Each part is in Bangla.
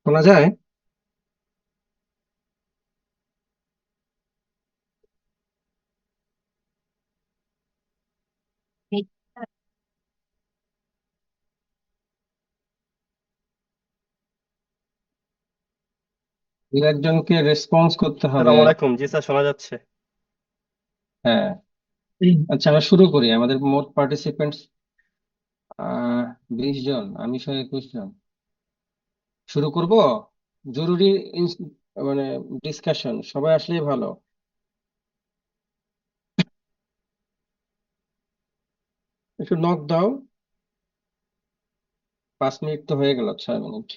শোনা যায়? দু একজনকে রেসপন্স করতে হবে। আসসালামু আলাইকুম। জি স্যার, শোনা যাচ্ছে। হ্যাঁ। আচ্ছা, আমরা শুরু করি। আমাদের মোট পার্টিসিপেন্টস 20 জন, আমি সহ 21 জন। শুরু করব। জরুরি মানে ডিসকাশন, সবাই আসলেই ভালো। একটু নক দাও। 5 মিনিট তো হয়ে গেল, 6 মিনিট।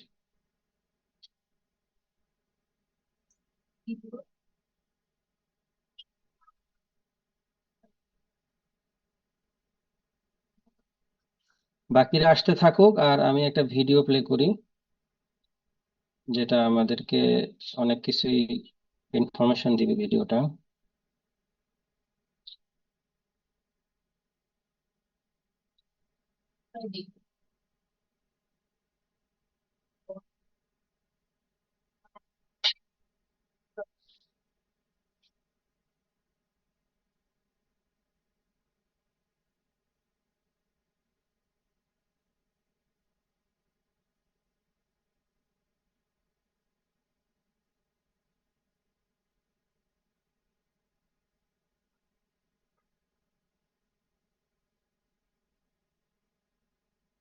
বাকিরা আসতে থাকুক, আর আমি একটা ভিডিও প্লে করি, যেটা আমাদেরকে অনেক কিছুই ইনফরমেশন দিবে ভিডিওটা।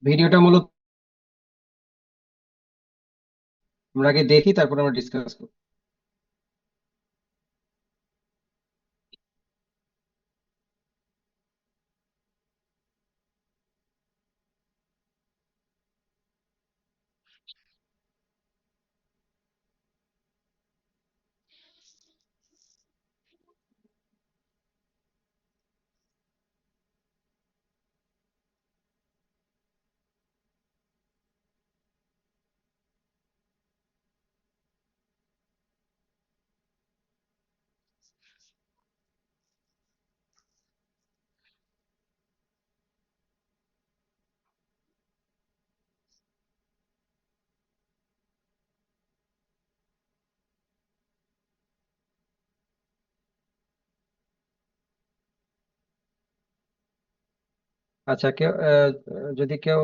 ভিডিওটা মূলত আমরা আগে দেখি, তারপর আমরা ডিসকাস করি। আচ্ছা, কেউ যদি কেউ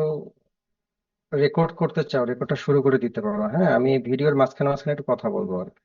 রেকর্ড করতে চাও, রেকর্ডটা শুরু করে দিতে পারো। হ্যাঁ, আমি ভিডিওর মাঝখানে মাঝখানে একটু কথা বলবো আর কি।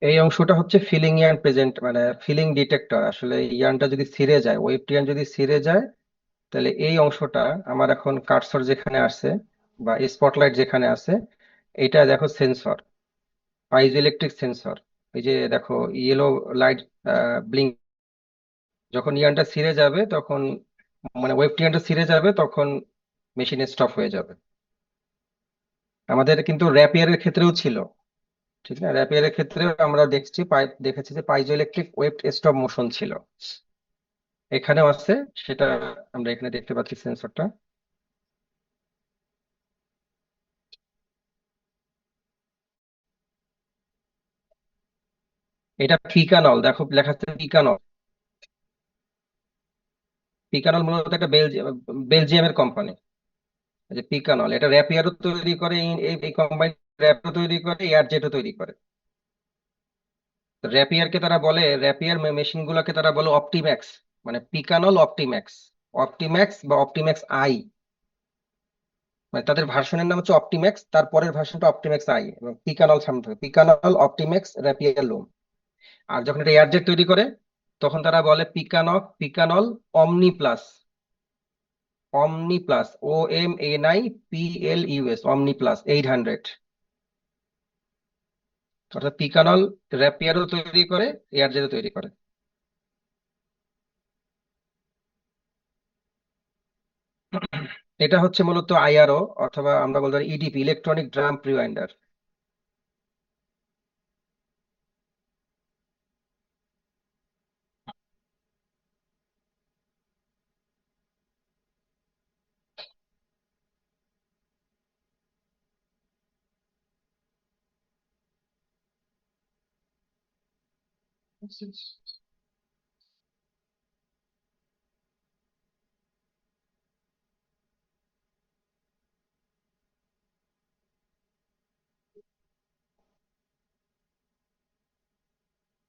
এই অংশটা হচ্ছে ফিলিং ইয়ান প্রেজেন্ট, মানে ফিলিং ডিটেক্টর। আসলে ইয়ানটা যদি ছিঁড়ে যায়, ওয়েবটি ইয়ান যদি ছিঁড়ে যায়, তাহলে এই অংশটা, আমার এখন কার্সর যেখানে আছে বা স্পটলাইট যেখানে আছে, এটা দেখো সেন্সর, পাইজো ইলেকট্রিক সেন্সর। এই যে দেখো, ইয়েলো লাইট ব্লিঙ্ক। যখন ইয়ানটা ছিঁড়ে যাবে তখন, মানে ওয়েবটি ইয়ানটা ছিঁড়ে যাবে, তখন মেশিনে স্টপ হয়ে যাবে। আমাদের কিন্তু র্যাপিয়ারের ক্ষেত্রেও ছিল, ঠিক না? র্যাপিয়ারের ক্ষেত্রেও আমরা দেখেছি যে piezo electric web stop motion ছিল। এখানেও আছে, সেটা আমরা এখানে দেখতে পাচ্ছি সেন্সরটা। এটা পিকানল, দেখো লেখা আছে পিকানল। পিকানল মূলত একটা বেলজিয়ামের কোম্পানি। যে পিকানল, এটা র্যাপিয়ারও তৈরি করে, এই কোম্পানি র্যাপিয়ার তৈরি করে, এয়ারজেটও তৈরি করে। র্যাপিয়ারকে তারা বলে, র্যাপিয়ার মেশিন গুলোকে তারা বলে অপটিম্যাক্স, মানে পিকানল অপটিম্যাক্স। অপটিম্যাক্স বা অপটিম্যাক্স আই, মানে তাদের ভার্সনের নাম হচ্ছে অপটিম্যাক্স, তারপরের ভার্সনটা অপটিম্যাক্স আই, এবং পিকানল সামনে থাকে, পিকানল অপটিম্যাক্স র্যাপিয়ার লুম। আর যখন এটা এয়ারজেট তৈরি করে, তখন তারা বলে পিকানল অমনি প্লাস। অমনি প্লাস, OMNI PLUS, অমনি প্লাস 800। অর্থাৎ পিকানল র্যাপিয়ারও তৈরি করে, এয়ার জেটও তৈরি করে। এটা হচ্ছে মূলত আইআরও, অথবা আমরা বলতে পারি ইডিপি, ইলেকট্রনিক ড্রাম প্রিওয়াইন্ডার।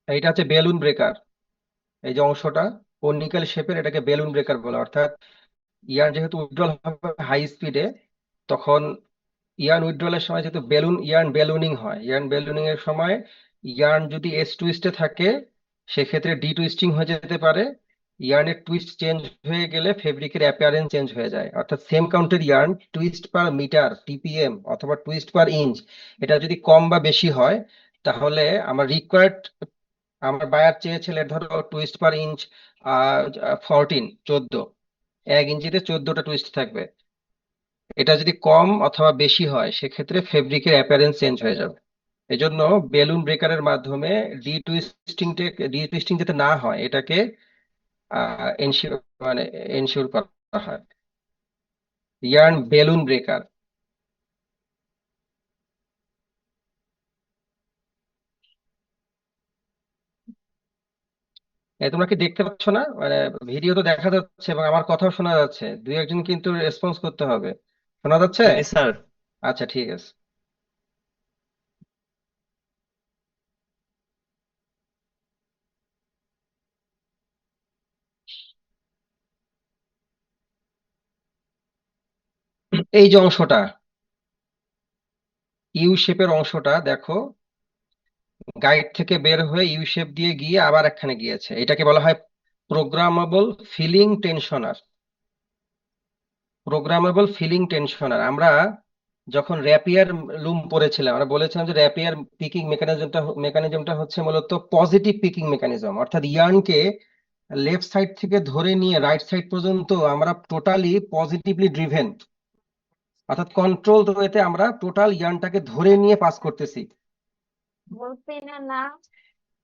এইটা হচ্ছে বেলুন ব্রেকার। এই যে অংশটা কনিক্যাল শেপের, এটাকে বেলুন ব্রেকার বলে। অর্থাৎ ইয়ার যেহেতু উইথড্রল হবে হাই স্পিডে, তখন ইয়ার্ন উইথড্রলের সময় যেহেতু ইয়ার্ন বেলুনিং হয়, ইয়ার্ন বেলুনিং এর সময় ইয়ার্ন যদি এস টুইস্টে থাকে, সেক্ষেত্রে ডি টুইস্টিং হয়ে যেতে পারে। ইয়ার্নের টুইস্ট চেঞ্জ হয়ে গেলে ফেব্রিকের অ্যাপিয়ারেন্স চেঞ্জ হয়ে যায়। অর্থাৎ সেম কাউন্টের yarn twist per metre TPM অথবা টুইস্ট পার ইঞ্চ, এটা যদি কম বা বেশি হয়, তাহলে আমার বায়ার চেয়েছিল ধরো টুইস্ট পার ইঞ্চ 14, 1 ইঞ্চিতে 14টা টুইস্ট থাকবে। এটা যদি কম অথবা বেশি হয়, সেক্ষেত্রে ফেব্রিকের অ্যাপিয়ারেন্স চেঞ্জ হয়ে যাবে। এজন্য বেলুন ব্রেকারের মাধ্যমে ডি টুইস্টিং যাতে না হয়, এটাকে এনশিওর মানে এনশিওর করা হয়। Yarn balloon breaker. তোমরা কি দেখতে পাচ্ছ না? মানে ভিডিও তো দেখা যাচ্ছে এবং আমার কথাও শোনা যাচ্ছে, দুই একজন কিন্তু রেসপন্স করতে হবে। শোনা যাচ্ছে? জি স্যার। আচ্ছা, ঠিক আছে। এই যে অংশটা, ইউ শেপের অংশটা দেখো, গাইড থেকে বের হয়ে ইউ শেপ দিয়ে গিয়ে আবার একখানে গিয়েছে। এটাকে বলা হয় programmable filling tensioner. Programmable filling tensioner. আমরা যখন র্যাপিয়ার লুম পড়েছিলাম, আমরা বলেছিলাম যে র্যাপিয়ার পিকিং মেকানিজমটা হচ্ছে মূলত পজিটিভ পিকিং মেকানিজম। অর্থাৎ ইয়ার্নকে লেফট সাইড থেকে ধরে নিয়ে রাইট সাইড পর্যন্ত আমরা টোটালি পজিটিভলি ড্রিভেন, অর্থাৎ কন্ট্রোল ওয়েতে আমরা টোটাল ইয়ার্নটাকে ধরে নিয়ে পাস করতেছি। বলতে না না।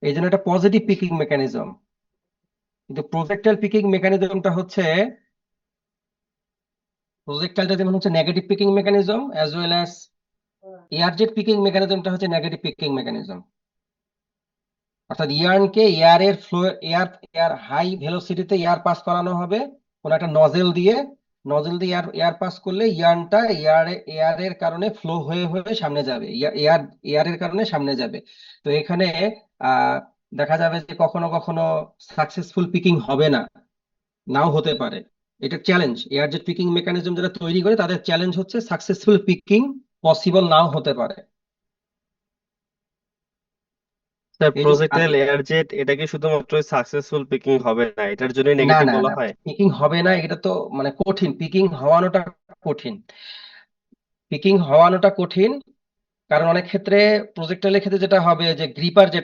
এই জন্য এটা পজিটিভ পিকিং মেকানিজম। কিন্তু প্রজেক্টাইলটা যেমন হচ্ছে negative picking mechanism, as well as air jet picking মেকানিজমটা হচ্ছে নেগেটিভ পিকিং মেকানিজম। অর্থাৎ ইয়ার্নকে এয়ারের ফ্লো, এয়ার এয়ার হাই ভেলোসিটিতে এয়ার পাস করানো হবে কোন একটা নজেল দিয়ে। নজেল দিয়ে এয়ার এয়ার পাস করলে ইয়ার্নটা এয়ারের কারণে ফ্লো হয়ে হয়ে সামনে যাবে, এয়ারের কারণে সামনে যাবে। তো এখানে আহ দেখা যাবে যে কখনো কখনো সাকসেসফুল পিকিং হবে না, নাও হতে পারে। এটা চ্যালেঞ্জ, এয়ারজেট পিকিং মেকানিজম যারা তৈরি করে তাদের চ্যালেঞ্জ হচ্ছে সাকসেসফুল পিকিং পসিবল নাও হতে পারে। স্যার, এই জন্য প্রজেক্টাইল এয়ারজেট এটা কি শুধুমাত্র সাকসেসফুল পিকিং হবে না, এটার জন্য না, নেগেটিভ না, বলা না, হয়? পিকিং হবে না এটা তো মানে কঠিন, পিকিং হওয়ানোটা কঠিন। পিকিং হওয়ানোটা কঠিন, কারণ অনেক ক্ষেত্রে প্রজেক্টাইলের ক্ষেত্রে যেটা হবে যে গ্রিপার, যে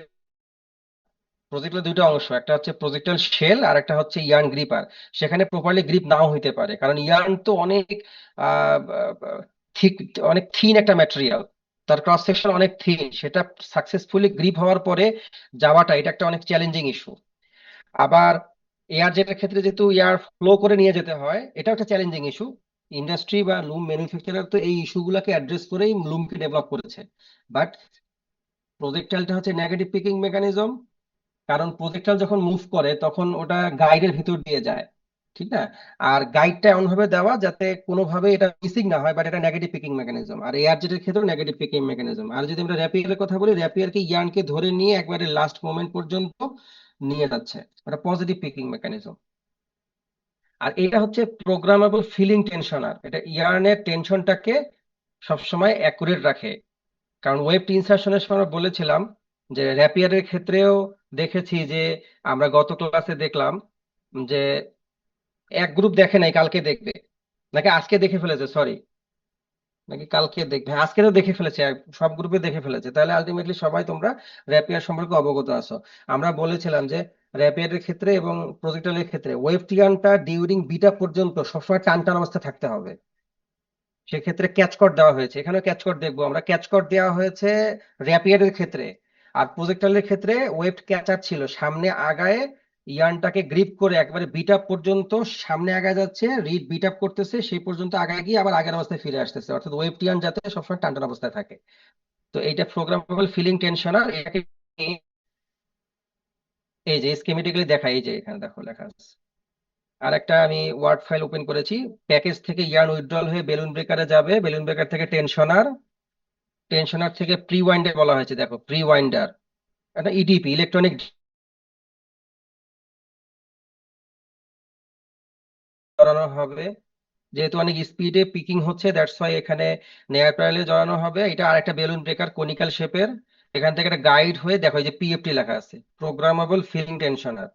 প্রজেক্টের দুটো অংশ, একটা হচ্ছে প্রজেক্টাইল শেল আর একটা হচ্ছে ইয়ার্ন গ্রিপার, সেখানে প্রপারলি গ্রিপ নাও হইতে পারে। কারণ ইয়ার্ন তো অনেক থিক, অনেক থিন একটা ম্যাটেরিয়াল, তার ক্রস সেকশন অনেক থিন, সেটা সাকসেসফুলি গ্রিপ হওয়ার পরে যাওয়াটা এটা একটা অনেক চ্যালেঞ্জিং ইস্যু। আবার এয়ার জেটের ক্ষেত্রে যেহেতু এয়ার ফ্লো করে নিয়ে যেতে হয়, এটা একটা চ্যালেঞ্জিং ইস্যু। ইন্ডাস্ট্রি বা লুম ম্যানুফ্যাকচারার তো এই ইস্যুগুলোকে অ্যাড্রেস করেই লুমকে ডেভেলপ করেছে। বাট প্রজেক্টাইলটা হচ্ছে নেগেটিভ পিকিং মেকানিজম, কারণ প্রজেক্টাইল যখন মুভ করে তখন ওটা গাইডের ভিতর দিয়ে যায়, ঠিক না? আর গাইডটা এমন ভাবে দেওয়া যাতে কোনোভাবে এটা মিসিং না হয়, বাট এটা নেগেটিভ পিকিং মেকানিজম। আর এয়ার জেটের ক্ষেত্রে নেগেটিভ পিকিং মেকানিজম। আর যদি আমরা র্যাপিয়ারের কথা বলি, র্যাপিয়ারকে ইয়ার্নকে ধরে নিয়ে একবারে লাস্ট মোমেন্ট পর্যন্ত নিয়ে যাচ্ছে, ওটা পজিটিভ পিকিং মেকানিজম। আর এটা হচ্ছে প্রোগ্রামেবল ফিলিং টেনশনার, এটা ইয়ার্নের টেনশনটাকে সবসময় অ্যাকুরেট রাখে। কারণ ওয়েব ইনসারশনের সময় আমরা বলেছিলাম যে র্যাপিয়ারের ক্ষেত্রেও দেখেছি যে, আমরা গত ক্লাসে দেখলাম যে এক গ্রুপ দেখে নাই, কালকে দেখবে, নাকি আজকে দেখে ফেলেছে, সরি, নাকি কালকে দেখবে? হ্যাঁ, আজকে তো দেখে ফেলেছে, সব গ্রুপে দেখে ফেলেছে, তাহলে আলটিমেটলি সবাই তোমরা র্যাপিয়ার সম্পর্কে অবগত আছো। আমরা বলেছিলাম যে র্যাপিয়ারের ক্ষেত্রে এবং প্রজেক্টরের ক্ষেত্রে ওয়েব টিয়ানটা ডিউরিং বিটা পর্যন্ত সবসময় টান টান অবস্থা থাকতে হবে। সেক্ষেত্রে ক্যাচ কোড দেওয়া হয়েছে, এখানেও ক্যাচ কোড দেখবো আমরা। ক্যাচ কোড দেওয়া হয়েছে র্যাপিয়ারের ক্ষেত্রে। আর প্রজেক্টরের ক্ষেত্রে ওয়েব ক্যাচার ছিল, সামনে আগায় ইয়ানটাকে গ্রিপ করে একবারে বিট আপ পর্যন্ত সামনে আগায় যাচ্ছে, রিড বিট আপ করতেছে, সেই পর্যন্ত আগায় গিয়ে আবার আগের অবস্থায় ফিরে আসতেছে, অর্থাৎ ওয়েব টিয়ান যাতে সবসময় টান টান অবস্থায় থাকে। তো এইটা প্রোগ্রামেবল ফিলিং টেনশনার, এটাকে এই যে স্কিমেটিক্যালি দেখা, এই যে এখানে দেখো লেখা আছে। আর একটা আমি ওয়ার্ড ফাইল ওপেন করেছি। প্যাকেজ থেকে ইয়ার্ন উইথড্রল হয়ে বেলুন ব্রেকারে যাবে, বেলুন ব্রেকার থেকে টেনশনার, টেনশনার থেকে প্রি ওয়াইন্ডার বলা হয়েছে, দেখো প্রি ওয়াইন্ডার, এটা ইডিপি ইলেকট্রনিক জড়ানো হবে। যেহেতু অনেক স্পিডে পিকিং হচ্ছে, দ্যাটস ওয়াই এখানে নেয়ার প্যারালে জড়ানো হবে। এটা আরেকটা বেলুন ব্রেকার কনিক্যাল শেপের। এখান থেকে একটা গাইড হয়ে দেখো এই যে পিএফটি লেখা আছে, প্রোগ্রামেবল ফিলিং টেনশনার।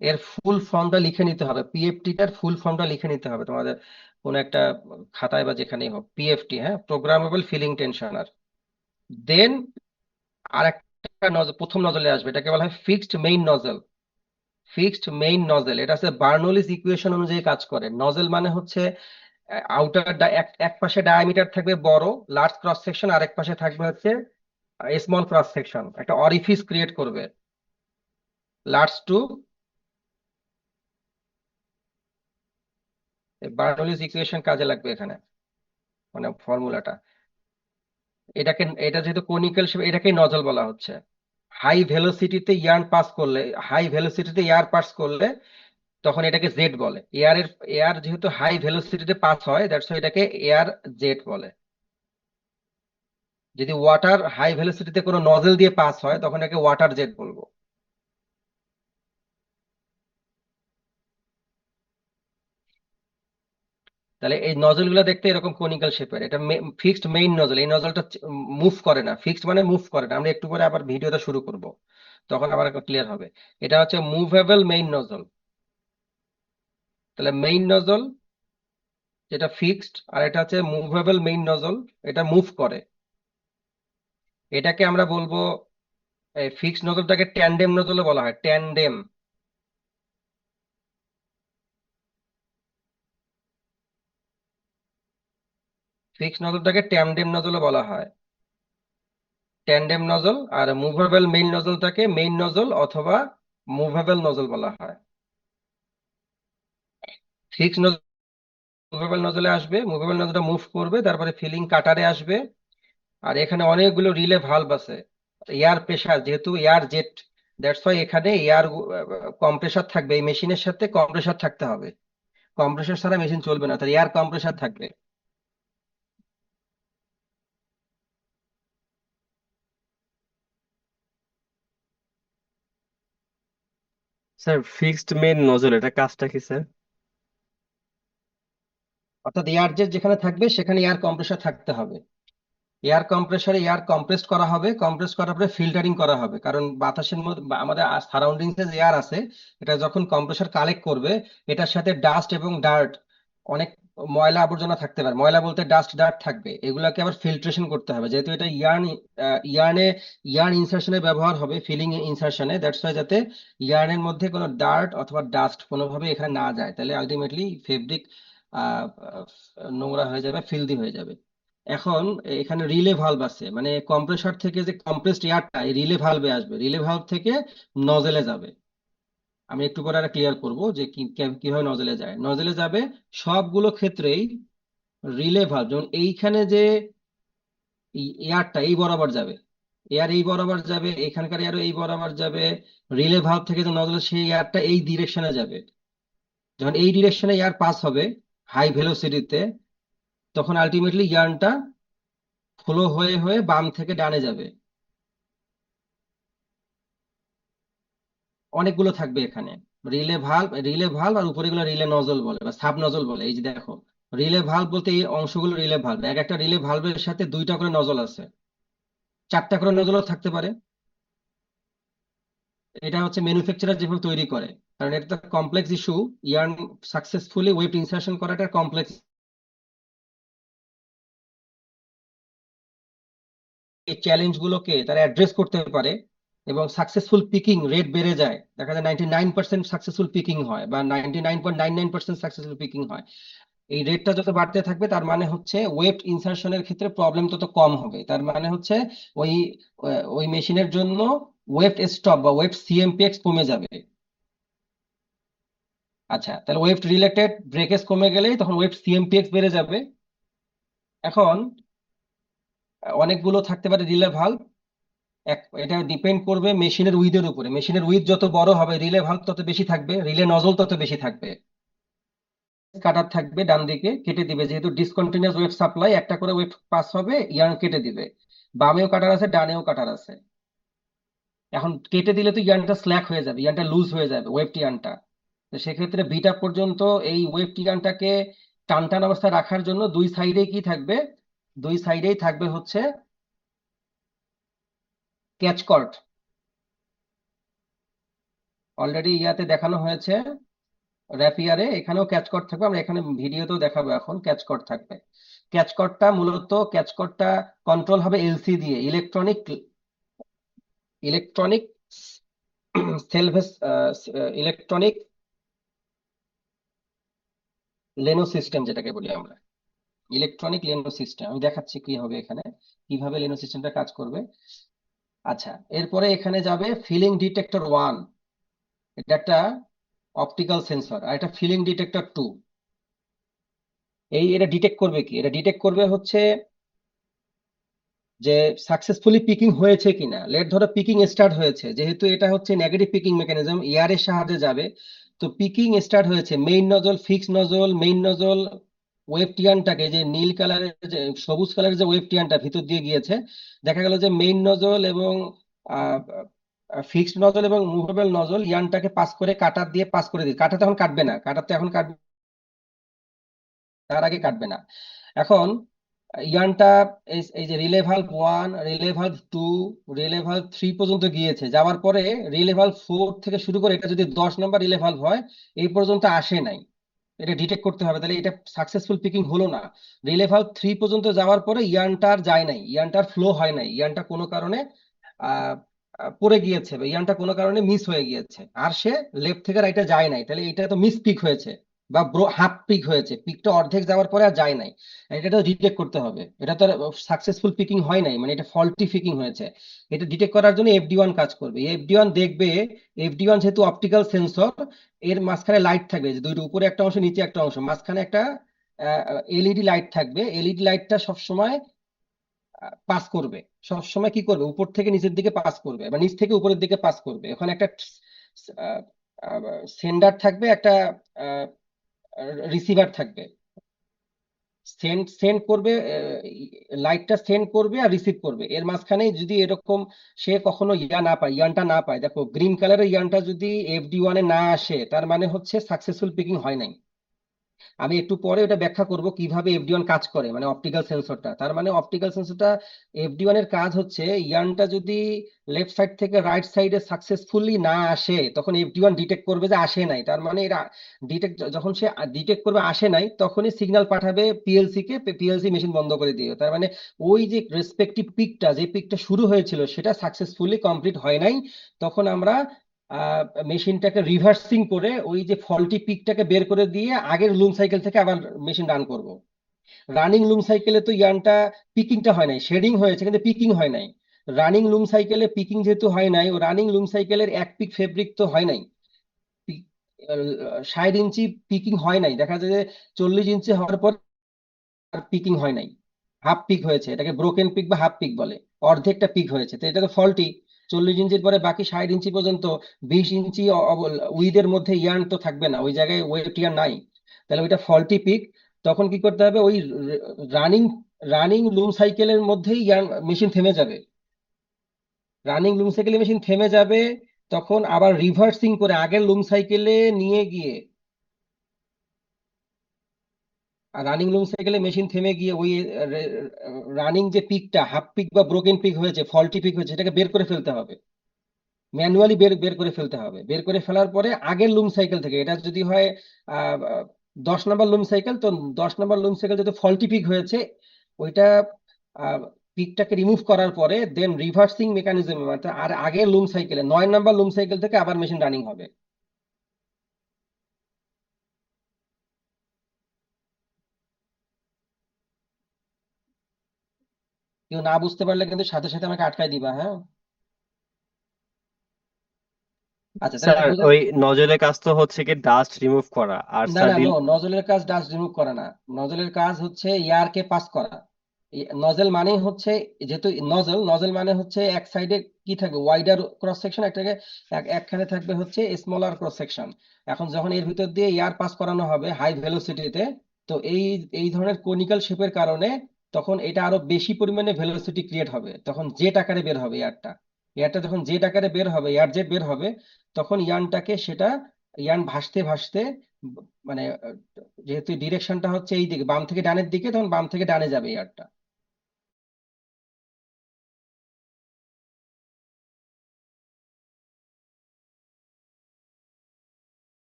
এর ফুল ফর্মটা লিখে নিতে হবে, পিএফটিটার ফুল ফর্মটা লিখে নিতে হবে তোমাদের কোনো একটা খাতায় বা যেখানেই হোক, পিএফটি, হ্যাঁ, প্রোগ্রামেবল ফিলিং টেনশনার। দেন আর একটা নজল প্রথম নজলে আসবে, এটাকে বলা হয় fixed main nozzle. Fixed main nozzle, এটা হচ্ছে বার্নৌলিস ইকুয়েশন অনুযায়ী কাজ করে। নজেল মানে হচ্ছে আউটার এক এক পাশে ডায়ামিটার থাকবে বড় লার্জ ক্রস সেকশন, আরেক পাশে থাকবে হচ্ছে স্মল ক্রস সেকশন, একটা অরিফিস ক্রিয়েট করবে লার্জ টু। বার্নৌলিস ইকুয়েশন কাজে লাগবে এখানে, মানে ফর্মুলাটা। এটা যেহেতু কোনিক্যাল শেপ, এটাকে নজল বলা হচ্ছে। হাই ভেলোসিটিতে ইয়ার্ন পাস করলে, হাই ভেলোসিটিতে এয়ার পাস করলে তখন এটাকে জেট বলে। এয়ার যেহেতু হাই ভেলোসিটিতে পাস হয়, দ্যাটস এটাকে এয়ার জেট বলে। যদি ওয়াটার হাই ভেলোসিটিতে কোনো নজেল দিয়ে পাস হয় তখন একে ওয়াটার জেট বলবো। তাহলে এই নজল গুলো দেখতে এরকম কোনিক্যাল শেপের। এটা ফিক্সড মেইন নজল, এই নজলটা মুভ করে না, ফিক্সড মানে মুভ করে না। আমরা একটু পরে আবার ভিডিওটা শুরু করব, তখন আবার ক্লিয়ার হবে। এটা হচ্ছে মুভেবল মেইন নজল। তাহলে মেইন নজল যেটা ফিক্সড, আর এটা হচ্ছে মুভেবল মেইন নজল, এটা মুভ করে। এটাকে আমরা বলবো, ফিক্সড নজলটাকে ট্যান্ডেম নজলও বলা হয়, ট্যান্ডেম। ফিক্সড নজলটাকে ট্যান্ডেম নজলও বলা হয়, ট্যান্ডেম নজল। আর মুভেবল মেইন নজলটাকে মেইন নজল অথবা মুভেবল নজল বলা হয়। ফিক্সড নজল মুভেবল নজলে আসবে, মুভেবল নজলটা মুভ করবে, তারপরে ফিলিং কাটারে আসবে। আর এখানে অনেকগুলো রিলে ভালভ আছে। এয়ার প্রেসার, যেহেতু এয়ার জেট, দ্যাটস ওয়াই এখানে এয়ার কম্প্রেসার থাকবে, এই মেশিনের সাথে কম্প্রেসার থাকতে হবে। কম্প্রেসার ছাড়া মেশিন চলবে না, তার এয়ার কম্প্রেসার থাকবে। স্যার ফিক্সড মেইন নজল এটা কাজটা কি স্যার? অর্থাৎ এয়ার জেট যেখানে থাকবে সেখানে এয়ার কম্প্রেসার থাকতে হবে। এয়ার কম্প্রেসারে এয়ার কম্প্রেস করা হবে, কম্প্রেস করার পরে ফিল্টারিং করা হবে, কারণ বাতাসের মধ্যে বা আমাদের সারাউন্ডিংস এ যে এয়ার আছে, এটা যখন কম্প্রেসার কালেক্ট করবে, এটার সাথে ডাস্ট এবং ডার্ট, অনেক ময়লা আবর্জনা থাকতে পারে, ময়লা বলতে ডাস্ট ডার্ট থাকবে, এগুলাকে আবার ফিল্ট্রেশন করতে হবে। যেহেতু এটা ইয়ার্নে ইয়ার্ন ইনসার্শনে ব্যবহার হবে, ফিলিং ইনসার্শনে, দ্যাটস ওয়াই যাতে ইয়ার্নের মধ্যে কোনো ডার্ট অথবা ডাস্ট কোনোভাবে এখানে না যায়, তাহলে আলটিমেটলি ফেব্রিক নোংরা হয়ে যাবে, ফিল্দি হয়ে যাবে। এখন এখানে রিলে ভালভ আছে, মানে কম্প্রেসর থেকে যে কম্প্রেসড এয়ারটা এই রিলে ভালভে আসবে, রিলে ভালভ থেকে নজেলে যাবে। আমি একটু পরে আর ক্লিয়ার করব যে কিভাবে নজেলে যায়। নজেলে যাবে সবগুলো ক্ষেত্রেই রিলে ভালভ, যেমন এইখানে যে এয়ারটা এই বরাবর যাবে, এয়ার এই বরাবর যাবে, এখানকার এয়ারও এই বরাবর যাবে। রিলে ভালভ থেকে যে নজেলে সেই এয়ারটা এই ডিরেকশনে যাবে। যখন এই ডিরেকশনে এয়ার পাস হবে হাই ভেলোসিটিতে, তখন আলটিমেটলি ইয়ার্নটা ফ্লো হয়ে হয়ে বাম থেকে ডানে যাবে। অনেকগুলো থাকবে এখানে রিলে ভালভ, আর উপরে গুলো রিলে নজল বলে বা সাব নজল বলে। এই যে দেখো, রিলে ভালভ বলতে এই অংশগুলো রিলে ভালভ, এক একটা রিলে ভালভের সাথে দুইটা করে নজল আছে, চারটা করে নজলও থাকতে পারে। এটা হচ্ছে ম্যানুফ্যাকচারার যেভাবে তৈরি করে, কারণ এটা তো complex issue. Yarn successfully web insertion করাটা কমপ্লেক্স এই চ্যালেঞ্জ গুলোকে তারা অ্যাড্রেস করতে পারে এবং সাকসেসফুল পিকিং রেট বেড়ে যায়, দেখা যায় 99% সাকসেসফুল পিকিং হয় বা 99.99% সাকসেসফুল পিকিং হয়, এই রেটটা যত বাড়তে থাকবে তার মানে হচ্ছে ওয়েব ইনসার্শনের ক্ষেত্রে প্রবলেম তত কম হবে। তার মানে হচ্ছে ওই ওই মেশিনের জন্য ওয়েব স্টপ বা ওয়েব সিএমপিএক্স কমে যাবে। আচ্ছা, তাহলে ওয়েব রিলেটেড ব্রেকেজ কমে গেলেই তখন ওয়েব সিএমপিএক্স বেড়ে যাবে। এখন অনেকগুলো থাকতে পারে রিলে ভালভ। এটা ডিপেন্ড করবে মেশিনের উইথের উপরে, মেশিনের উইথ যত বড় হবে রিলে ভালভ তত বেশি থাকবে, রিলে নজল তত বেশি থাকবে। কাটার থাকবে ডান দিকে, কেটে দিবে, যেহেতু ডিসকন্টিনিউয়াস ওয়েভ সাপ্লাই, একটা করে ওয়েভ পাস হবে, ইয়ার্ন কেটে দিবে। বামেও কাটার আছে, ডানেও কাটার আছে। এখন কেটে দিলে তো ইয়ার্নটা স্ল্যাক হয়ে যাবে, ইয়ার্নটা লুজ হয়ে যাবে, ওয়েভ টিয়ানটা। তো সেক্ষেত্রে বিটা পর্যন্ত এই ওয়েভ টিয়ানটাকে টান টান অবস্থায় রাখার জন্য দুই সাইডে কি থাকবে, দুই সাইডেই থাকবে হচ্ছে ক্যাচ কর্ড। অলরেডি ইয়াতে দেখানো হয়েছে র্যাপিয়ারে, এখানেও ক্যাচ কর্ড থাকবে, আমরা এখানে ভিডিওতেও দেখাবো। এখন ক্যাচ কর্ড থাকবে। ক্যাচ কর্ডটা কন্ট্রোল হবে এলসি দিয়ে, electronic electronic সেলভেস electronic leno system যেটাকে বলি আমরা, ইলেকট্রনিক লেনো সিস্টেম। আমি দেখাচ্ছি কি হবে এখানে, কিভাবে লেনো সিস্টেমটা কাজ করবে। আচ্ছা, এরপরে এখানে যাবে ফিলিং ডিটেক্টর 1, এটা একটা অপটিক্যাল সেন্সর, আর এটা ফিলিং ডিটেক্টর 2। এটা ডিটেক্ট করবে কি, এটা ডিটেক্ট করবে হচ্ছে যে সাকসেসফুলি পিকিং হয়েছে কিনা। লেট ধরো পিকিং স্টার্ট হয়েছে, যেহেতু এটা হচ্ছে নেগেটিভ পিকিং মেকানিজম, এয়ারের সাহায্যে যাবে। তো পিকিং স্টার্ট হয়েছে, main nozzle, fix nozzle, main nozzle weft টিয়ানটাকে, যে নীল কালারের যে সবুজ কালারের যে ওয়েব টিয়ানটা ভিতর দিয়ে গিয়েছে, দেখা গেল যে মেইন নজল এবং ফিক্সড নজল এবং মুভেবল নজল ইয়ানটাকে পাস করে কাটার দিয়ে পাস করে দিচ্ছে। কাটা তো এখন কাটবে না, কাটাতে এখন কাটবে, তার আগে কাটবে না। এখন ইয়ানটা এই যে relay valve 1, relay valve 2, relay valve 3 পর্যন্ত গিয়েছে, যাওয়ার পরে রিলে ভালভ 4 থেকে শুরু করে এটা যদি 10 নম্বর রিলে ভালভ হয়, এই পর্যন্ত আসে নাই, এটা ডিটেক্ট করতে হবে, তাহলে এটা সাকসেসফুল পিকিং হলো না। রিলে ভালভ 3 পর্যন্ত যাওয়ার পরে ইয়ানটা আর যায় নাই, ইয়ানটার ফ্লো হয় নাই, ইয়ানটা কোনো কারণে আহ পড়ে গিয়েছে বা ইয়ানটা কোনো কারণে মিস হয়ে গিয়েছে, আর সে লেফট থেকে রাইটে যায় নাই, তাহলে এটা তো মিস পিক হয়েছে বা হাফ পিক হয়েছে, পিকটা অর্ধেক যাওয়ার পরে আর যায় নাই। এটা তো ডিটেক্ট করতে হবে, এটা তো সাকসেসফুল পিকিং হয় নাই, মানে এটা ফল্টি পিকিং হয়েছে। এটা ডিটেক্ট করার জন্য এফডি 1 কাজ করবে। এফডি 1 দেখবে, এফডি 1 যেহেতু অপটিক্যাল সেন্সর, এর মাঝখানে লাইট থাকবে, যে দুইটা, উপরে একটা অংশ নিচে একটা অংশ, মাঝখানে একটা এলইডি লাইট থাকবে। এলইডি লাইটটা সবসময় পাস করবে, সবসময় কি করবে, উপর থেকে নিচের দিকে পাস করবে বা নিচ থেকে উপরের দিকে পাস করবে। ওখানে একটা সেন্ডার থাকবে, একটা রিসিভার থাকবে। সেন্ড সেন্ড করবে, লাইটটা সেন্ড করবে আর রিসিভ করবে, এর মাঝখানে যদি এরকম সে কখনো ইয়ানটা না পায়, দেখো গ্রিন কালারের ইয়ানটা যদি এফডি 1 এ না আসে, তার মানে হচ্ছে সাকসেসফুল পিকিং হয় নাই। আমি একটু পরে এটা ব্যাখ্যা করব কিভাবে এফডি 1 কাজ করে, মানে অপটিক্যাল সেন্সরটা। তার মানে অপটিক্যাল সেন্সরটা, এফডি 1 এর কাজ হচ্ছে ইয়ানটা যদি লেফট সাইড থেকে রাইট সাইডে সাকসেসফুলি না আসে, তখন এফডি 1 ডিটেক্ট করবে যে আসে নাই। তার মানে এটা ডিটেক্ট, যখন সে ডিটেক্ট করবে আসে নাই, তখনই সিগন্যাল পাঠাবে পিএলসি কে, পিএলসি মেশিন বন্ধ করে দিও। তার মানে ওই যে রেসপেক্টিভ পিকটা, যে পিকটা শুরু হয়েছিল সেটা সাকসেসফুলি কমপ্লিট হয় নাই। তখন আমরা মেশিনটাকে রিভার্সিং করে ওই যে ফল্টি পিকটাকে বের করে দিয়ে আগের লুম সাইকেল থেকে আবার মেশিন রান করব। রানিং লুম সাইকেলে তো ইয়ানটা পিকিংটা হয় নাই, শেডিং হয়েছে কিন্তু পিকিং হয় নাই। রানিং লুম সাইকেলে পিকিং যেহেতু হয় নাই, ও রানিং লুম সাইকেলের এক পিক ফেব্রিক তো হয় নাই, 60 ইঞ্চি পিকিং হয় নাই, দেখা যায় যে 40 ইঞ্চি হওয়ার পর পিকিং হয় নাই, হাফ পিক হয়েছে, এটাকে ব্রোকেন পিক বা হাফ পিক বলে, অর্ধেকটা পিক হয়েছে, তো এটা তো ফল্টি। 40 ইঞ্চির পরে বাকি 60 ইঞ্চি পর্যন্ত 20 ইঞ্চি উইদের মধ্যে ইয়ার্ন তো থাকবে না, ওই জায়গায় ওয়েট ইয়ার্ন নাই, তাহলে ওইটা ফল্টি পিক। তখন কি করতে হবে, ওই রানিং রানিং লুম সাইকেলের মধ্যেই ইয়ার্ন মেশিন থেমে যাবে, রানিং লুম সাইকেলে মেশিন থেমে যাবে। তখন আবার রিভার্সিং করে আগের লুম সাইকেলে নিয়ে গিয়ে, আর রানিং লুম সাইকেলে মেশিন থেমে গিয়ে ওই রানিং যে পিকটা হাফ পিক বা ব্রোকেন পিক হয়েছে, ফল্টি পিক হয়েছে, এটাকে বের করে ফেলতে হবে, ম্যানুয়ালি বের বের করে ফেলতে হবে। বের করে ফেলার পরে আগের লুম সাইকেল থেকে, এটা যদি হয় 10 নম্বর লুম সাইকেল, তো 10 নম্বর লুম সাইকেল যদি ফল্টি পিক হয়েছে, ওইটা পিকটাকে রিমুভ করার পরে দেন রিভার্সিং মেকানিজম, মানে আর আগের লুম সাইকেলে 9 নাম্বার লুম সাইকেল থেকে আবার মেশিন রানিং হবে। কেউ না বুঝতে পারলে কিন্তু সাথে সাথে আমাকে আটকায় দিবা, হ্যাঁ? আচ্ছা, তাহলে স্যার বোঝা। ওই নজরের কাজ তো হচ্ছে কি ডাস্ট রিমুভ করা, আর না স্যার না, নো, নজলের কাজ ডাস্ট রিমুভ করা না। নজলের কাজ হচ্ছে এয়ারকে পাস করা। নজল মানে হচ্ছে, যেহেতু নজল, নজল মানে হচ্ছে এক সাইডে কি থাকবে, ওয়াইডার ক্রস সেকশন, একটাকে একখানে থাকবে হচ্ছে স্মলার ক্রস সেকশন। এখন যখন এর ভিতর দিয়ে এয়ার পাস করানো হবে হাই ভেলোসিটিতে, তো এই এই ধরনের কনিক্যাল শেপের কারণে তখন এটা আরো বেশি পরিমাণে ভেলোসিটি ক্রিয়েট হবে, তখন জেট আকারে বের হবে এয়ারটা। এয়ারটা যখন জেট আকারে বের হবে, এয়ার জেট বের হবে, তখন ইয়ানটাকে সেটা, ইয়ান ভাসতে ভাসতে, মানে যেহেতু ডিরেকশনটা হচ্ছে এই দিকে, বাম থেকে ডানের দিকে, তখন বাম থেকে ডানে যাবে এয়ারটা।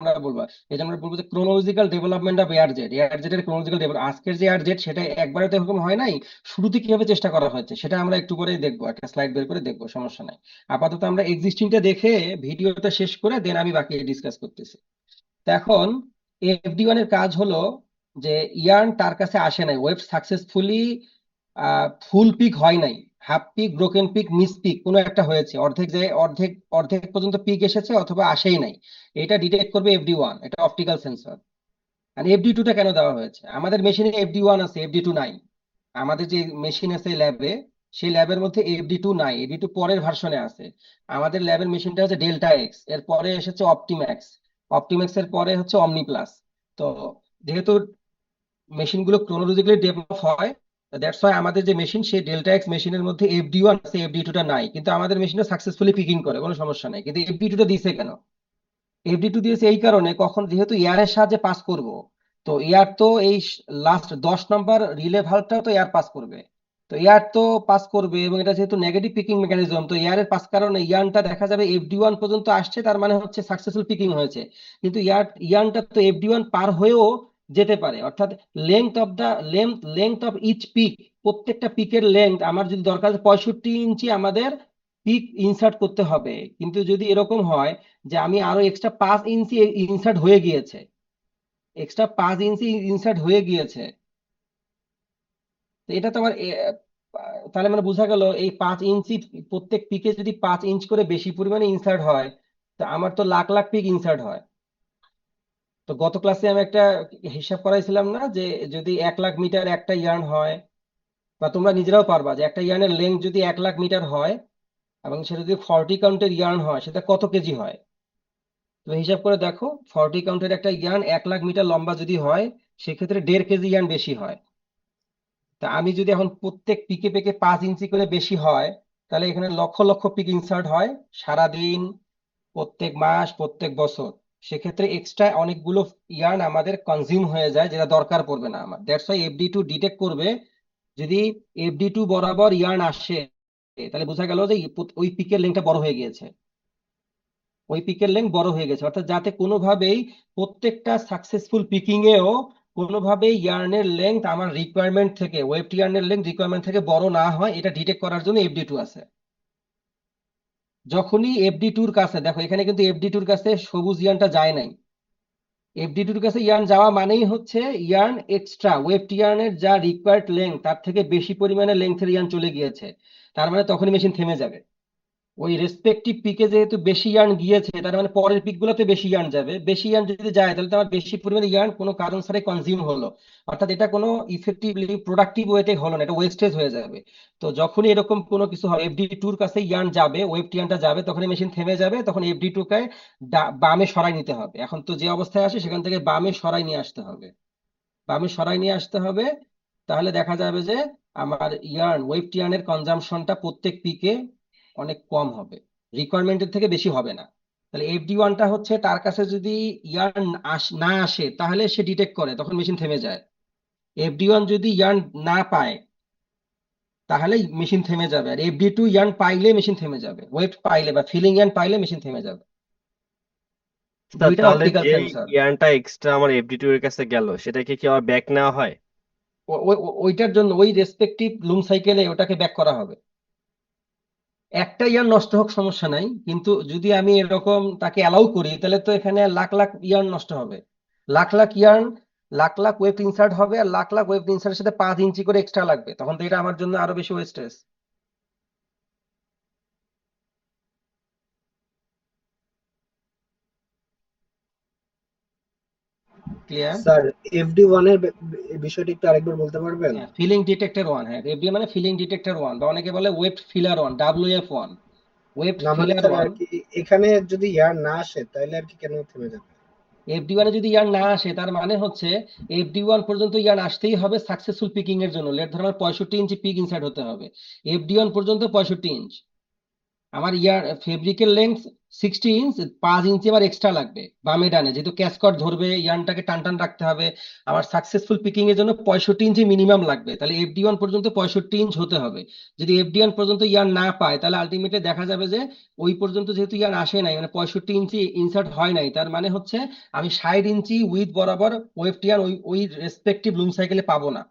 আমরা বলবো, এই যে আমরা বলবো যে chronological development of air jet, air জেটের ক্রোনোলজিক্যাল ডেভেলপ, আজকের যে এয়ার জেট সেটা একবারে তো এরকম হয় নাই। শুরুতে কিভাবে চেষ্টা করা হয়েছে সেটা আমরা একটু পরেই দেখবো, একটা স্লাইড বের করে দেখবো, সমস্যা নাই। আপাতত আমরা এক্সিস্টিংটা দেখে ভিডিওটা শেষ করে দেন আমি বাকি ডিসকাস করতেছি। তো এখন FD1 এর কাজ হলো যে ইয়ার্ন তার কাছে আসে নাই, ওয়েব সাকসেসফুলি ফুল পিক হয় নাই, half pick, broken pick, miss pick কোনো একটা হয়েছে, অর্ধেক যে অর্ধেক অর্ধেক পর্যন্ত পিক এসেছে অথবা আসেই নাই। এটা ডিটেক্ট করবে FD1, এটা অপটিক্যাল সেন্সর। আর FD2টা কেন দেওয়া হয়েছে? আমাদের মেশিনে FD1 আছে, FD2 নাই। আমাদের যে মেশিন আছে ল্যাবে, সেই ল্যাবের মধ্যে FD2 নাই, FD2 পরের ভার্সনে আছে। আমাদের ল্যাবের মেশিনটা হচ্ছে ডেল্টা এক্স, এর পরে এসেছে অপটিম্যাক্স, অপটিম্যাক্স এর পরে হচ্ছে অমনি প্লাস। তো যেহেতু মেশিনগুলো ক্রোনোলজিক্যালি ডেভেলপ হয়, দ্যাটস ওয়াই আমাদের যে মেশিন, সেই ডেল্টা এক্স মেশিনের মধ্যে FD1 আছে, FD2টা নাই, কিন্তু আমাদের মেশিনটা সাকসেসফুলি পিকিং করে, কোনো সমস্যা নাই। কিন্তু FD2টা দিছে কেন? FD2 দিয়েছে এই কারণে, কখন যেহেতু এয়ারের সাহায্যে পাস করব, তো এয়ার তো এই লাস্ট 10 নম্বর রিলে ভালভটাও তো এয়ার পাস করবে। তো এয়ার তো পাস করবে, এবং এটা যেহেতু নেগেটিভ পিকিং মেকানিজম, তো এয়ারের পাস কারণে ইয়ানটা দেখা যাবে FD1 পর্যন্ত আসছে, তার মানে হচ্ছে সাকসেসফুল পিকিং হয়েছে। কিন্তু ইয়ানটা তো FD1 পার হয়েও যেতে পারে, অর্থাৎ লেংথ অফ ইচ পিক, প্রত্যেকটা পিকের লেংথ আমার যদি দরকার 65 ইঞ্চি আমাদের পিক ইনসার্ট করতে হবে। কিন্তু যদি এরকম হয় যে আমি আরো এক্সট্রা 5 ইঞ্চি ইনসার্ট হয়ে গিয়েছে, এক্সট্রা 5 ইঞ্চি ইনসার্ট হয়ে গিয়েছে, তো এটা তো আমার তাহলে মানে বোঝা গেল এই 5 ইঞ্চি, প্রত্যেক পিকে যদি 5 ইঞ্চ করে বেশি পরিমাণে ইনসার্ট হয়, তো আমার তো লাখ লাখ পিক ইনসার্ট হয়। তো গত ক্লাসে আমি একটা হিসাব করাইছিলাম না, যে যদি 1 লাখ মিটার একটা ইয়ার্ন হয়, বা তোমরা নিজেরাও পারবা যে একটা ইয়ার্নের লেন্থ যদি 1 লাখ মিটার হয়, এবং সেটা যদি 40 কাউন্টের ইয়ার্ন হয়, সেটা কত কেজি হয়? তো হিসাব করে দেখো, 40 কাউন্টের একটা ইয়ার্ন 1 লাখ মিটার লম্বা যদি হয়, সেক্ষেত্রে 1.5 কেজি ইয়ার্ন বেশি হয়। তা আমি যদি এখন প্রত্যেক পিকে পেকে 5 ইঞ্চি করে বেশি হয়, তাহলে এখানে লক্ষ লক্ষ পিক ইনসার্ট হয় সারাদিন, প্রত্যেক মাস, প্রত্যেক বছর। সেক্ষেত্রে এক্সট্রা অনেকগুলো ইয়ার্ন আমাদের কনজিউম হয়ে যায়, যেটা দরকার পড়বে না আমার। দ্যাটস ওয়াই FD2 ডিটেক্ট করবে, যদি FD2 বরাবর ইয়ার্ন আসে, তাহলে বোঝা গেল যে ওই পিকের লেন্থটা বড় হয়ে গিয়েছে, ওই পিকের লেন্থ বড় হয়ে গেছে, অর্থাৎ যাতে কোনোভাবেই প্রত্যেকটা সাকসেসফুল পিকিং এও কোনোভাবেই ইয়ার্নের লেন্থ আমার রিকোয়ারমেন্ট থেকে, ওয়েব ইয়ার্নের লেন্থ রিকোয়ারমেন্ট থেকে বড় না হয়, এটা ডিটেক্ট করার জন্য FD2 আছে। যখনই FD2-র কাছে দেখো, এখানে কিন্তু FD2-র কাছে সবুজ ইয়ার্নটা যায় নাই। FD2-র কাছে ইয়ার্ন যাওয়া মানেই হচ্ছে ইয়ার্ন এক্সট্রা, ওয়েব ইয়ার্নের যা রিকোয়ার্ড লেন্থ তার থেকে বেশি পরিমাণে লেন্থের ইয়ার্ন চলে গিয়েছে, তার মানে তখনই মেশিন থেমে যাবে। ওই রেসপেক্টিভ পিকে যেহেতু বেশি ইয়ার্ন গিয়েছে, তার মানে পরের পিক গুলোতে বেশি ইয়ার্ন যাবে, বেশি ইয়ার্ন যদি যায় তাহলে তো আমার বেশি পরিমাণে ইয়ার্ন কোনো কারণ ছাড়াই কনজিউম হলো, অর্থাৎ এটা কোনো ইফেক্টিভলি প্রোডাক্টিভ ওয়েতে হলো না, এটা ওয়েস্টেজ হয়ে যাবে। তো যখনই এরকম কোনো কিছু হবে, FD2-র কাছে ইয়ার্ন যাবে, ওয়েব ইয়ার্নটা যাবে, তখনই মেশিন থেমে যাবে, তখন FD2-কে বামে সরাই নিতে হবে। এখন তো যে অবস্থায় আসে সেখান থেকে বামে সরাই নিয়ে আসতে হবে, বামে সরাই নিয়ে আসতে হবে। তাহলে দেখা যাবে যে আমার ওয়েব ইয়ার্নের কনজাম্পশনটা প্রত্যেক পিকে অনেক কম হবে, রিকোয়ারমেন্টের থেকে বেশি হবে না। তাহলে FD1টা হচ্ছে তার কাছে যদি ইয়ার্ন না আসে, তাহলে সে ডিটেক্ট করে, তখন মেশিন থেমে যায়। FD1 যদি ইয়ার্ন না পায়, তাহলে মেশিন থেমে যাবে। আর FD2 ইয়ার্ন পাইলে মেশিন থেমে যাবে, ওয়েব পাইলে বা ফিলিং ইয়ার্ন পাইলে মেশিন থেমে যাবে। স্যার দুইটা তাহলে অপটিক্যাল যে সেন্সর। ইয়ানটা এক্সট্রা আমার এফডি2 এর কাছে গেল সেটাকে কি আবার ব্যাক নেওয়া হয়? ওইটার জন্য ওই রেসপেক্টিভ লুম সাইকেলে ওটাকে ব্যাক করা হবে। একটা ইয়ার নষ্ট হোক সমস্যা নাই, কিন্তু যদি আমি এরকম তাকে অ্যালাউ করি তাহলে তো এখানে লাখ লাখ ইয়ার্ন নষ্ট হবে। Lakh lakh yarn, lakh lakh web insert হবে, আর লাখ লাখ ওয়েব ইনসার্টের সাথে 5 ইঞ্চি করে এক্সট্রা লাগবে, তখন তো এটা আমার জন্য আরো বেশি ওয়েস্টেজ। ক্লিয়ার? স্যার, FD1 এর বিষয়টি একটু আরেকবার বলতে পারবেন? ফিলিং ডিটেক্টর ওয়ান, হ্যাঁ এফডি মানে ফিলিং ডিটেক্টর ওয়ান, বা অনেকে বলে web filler one, WF1। Web না মানে ফিলার স্যার ওয়ান। আর কি, এখানে যদি ইয়ার না আসে তাহলে আর কি কেন থেমে যাবে? FD1 যদি ইয়ার না আসে তার মানে হচ্ছে FD1 পর্যন্ত ইয়ার আসতেই হবে সাকসেসফুল পিকিং এর জন্য। লেট ধর আমার 65 ইঞ্চি পিক ইনসার্ট হতে হবে, FD1 পর্যন্ত 65 ইঞ্চ। আমার ইয়ার ফেব্রিকের লেন্থ 60 ইঞ্চ, 5 ইঞ্চি আবার এক্সট্রা লাগবে বামে ডানে, যেহেতু ক্যাসকট ধরবে ইয়ানটাকে টান টান রাখতে হবে। আমার সাকসেসফুল পিকিং এর জন্য 65 ইঞ্চি মিনিমাম লাগবে, তাহলে FD1 পর্যন্ত 65 ইঞ্চ হতে হবে। যদি FD1 পর্যন্ত ইয়ার না পায় তাহলে আলটিমেটলি দেখা যাবে যে ওই পর্যন্ত যেহেতু ইয়ার আসে নাই, মানে 65 ইঞ্চি ইনসার্ট হয় নাই, তার মানে হচ্ছে আমি 60 ইঞ্চি উইথ বরাবর ওয়েবটিয়ান ওই ওই রেসপেক্টিভ লুম সাইকেলে পাবো না।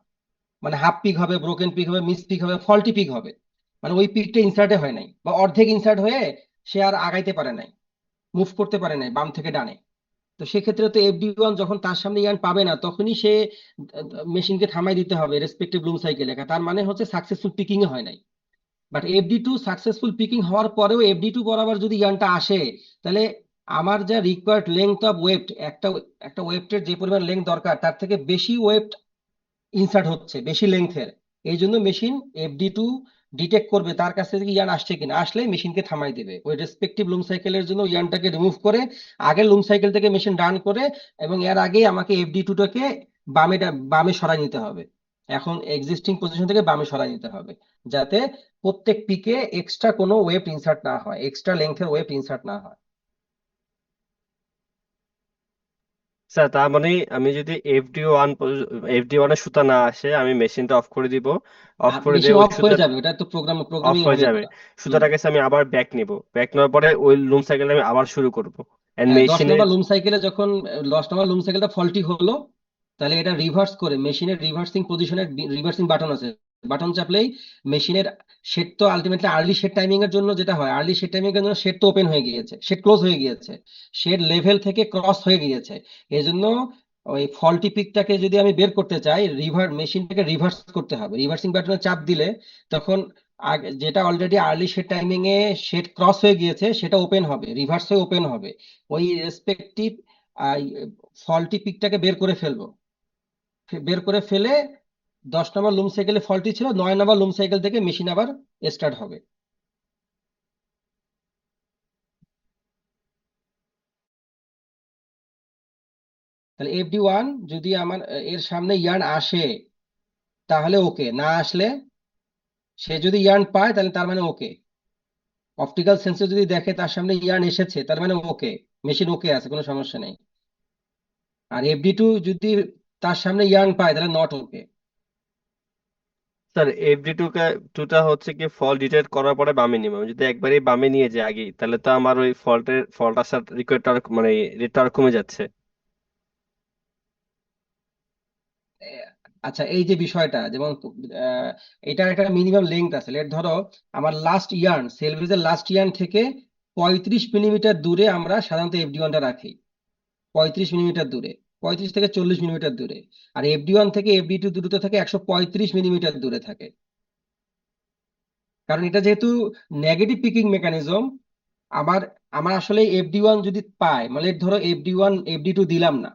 মানে হাফ পিক হবে, ব্রোকেন পিক হবে, মিস পিক হবে, ফল্টি পিক হবে। মানে ওই পিকটা ইনসার্টে হয় নাই, বা অর্ধেক ইনসার্ট হয়ে সে আর আগাইতে পারে নাই, মুভ করতে পারে নাই বাম থেকে ডানে। তো সেক্ষেত্রে তো FD1 যখন তার সামনে ইয়ান পাবে না, তখনই সে মেশিনকে থামাই দিতে হবে রেসপেক্টিভ লুম সাইকেলে, তার মানে হচ্ছে সাকসেসফুল পিকিং এ হয় নাই। বাট FD2 সাকসেসফুল পিকিং হওয়ার পরেও FD2 বরাবর যদি ইয়ানটা আসে, তাহলে আমার যা রিকোয়ার্ড লেংথ অফ ওয়েবট, একটা একটা ওয়েবটের যে পরিমাণ লেংথ দরকার তার থেকে বেশি ওয়েব ইনসার্ট হচ্ছে, বেশি লেন্থের। এই জন্য মেশিন FD2 ডিটেক্ট করবে তার কাছ থেকে ইয়ান আসছে কিনা, আসলে মেশিনকে থামাই দেবে ওই রেসপেক্টিভ লুম সাইকেলের জন্য, ইয়ানটাকে রিমুভ করে আগের লুম সাইকেল থেকে মেশিন রান করে, এবং এর আগে আমাকে FD2টাকে বামে সরাই নিতে হবে। এখন এক্সিস্টিং পজিশন থেকে বামে সরাই নিতে হবে, যাতে প্রত্যেক পিকে এক্সট্রা কোনো ওয়েব ইনসার্ট না হয়, এক্সট্রা লেন্থের ওয়েব ইনসার্ট না হয়। স্যার তার মানে আমি যদি এফডি ওয়ানের সুতা না আসে আমি মেশিনটা অফ করে দিব, অফ করে দিয়ে মেশিন ওই অফ সুতা হয়ে যাবে, ওটা তো অফ প্রোগ্রামিং হয়ে হবে যাবে, এগুলা। হুম। সুতাটাকে আমি আবার ব্যাক নিব, ব্যাক নেওয়ার পরে ওই লুম সাইকেল আমি আবার শুরু করব এন্ড হ্যাঁ, দশ মেশিনের। নম্বর লুম সাইকেলে যখন 10 নম্বর লুম সাইকেলটা ফল্টি হলো, তাহলে এটা রিভার্স করে মেশিনের রিভার্সিং পজিশনের রিভার্সিং বাটন আছে, বাটন চাপলেই মেশিনের শেড, তো আলটিমেটলি আর্লি শেড টাইমিং এর জন্য যেটা হয়, আর্লি শেড টাইমিং এর জন্য শেড তো ওপেন হয়ে গিয়েছে, শেড ক্লোজ হয়ে গিয়েছে, শেড লেভেল থেকে ক্রস হয়ে গিয়েছে। এই জন্য ওই ফল্টি পিকটাকে যদি আমি বের করতে চাই, মেশিনটাকে রিভার্স করতে হবে, রিভার্সিং বাটনে চাপ দিলে তখন আগে যেটা অলরেডি আর্লি শেড টাইমিং এ শেড ক্রস হয়ে গিয়েছে সেটা ওপেন হবে, রিভার্স হয়ে ওপেন হবে। ওই রেসপেক্টিভ ফল্টি পিকটাকে বের করে ফেলবো, বের করে ফেলে 10 নম্বর লুম সাইকেলে ফল্টি ছিল, 9 নম্বর লুম সাইকেল থেকে মেশিন আবার স্টার্ট হবে। তাহলে FD1 যদি আমার এর সামনে ইয়ার্ন আসে তাহলে ওকে, না আসলে, সে যদি ইয়ার্ন পায় তাহলে তার মানে ওকে। অপটিক্যাল সেন্সর যদি দেখে তার সামনে ইয়ার্ন এসেছে তার মানে ওকে, মেশিন ওকে আছে, কোনো সমস্যা নেই। আর FD2 যদি তার সামনে ইয়ার্ন পায় তাহলে নট ওকে। স্যার এফডি টুটা হচ্ছে কি ফল্ট ডিটেক্ট করার পরে বামে নিব, আমি যদি একবারই বামে নিয়ে যাই আগেই তাহলে তো আমার ওই ফল্ট আসার রিকোয়ারটা মানে রেটটা আর কমে যাচ্ছে। আচ্ছা, এই যে বিষয়টা যেমন এটার একটা মিনিমাম লেন্থ আছে, লেট ধরো আমার লাস্ট ইয়ার্ন, সেলভেজের লাস্ট ইয়ার্ন থেকে 35 মিলিমিটার দূরে আমরা সাধারণত FD1টা রাখি, 35 মিলিমিটার দূরে, 35 থেকে 40 মিলিমিটার দূরে। আর FD1 থেকে FD2 দূরত্ব থাকে 135 মিলিমিটার দূরে থাকে। কারণ এটা যেহেতু নেগেটিভ পিকিং মেকানিজম, আমার আমার আসলে FD1 যদি পায়, মানে ধরো FD2 দিলাম না,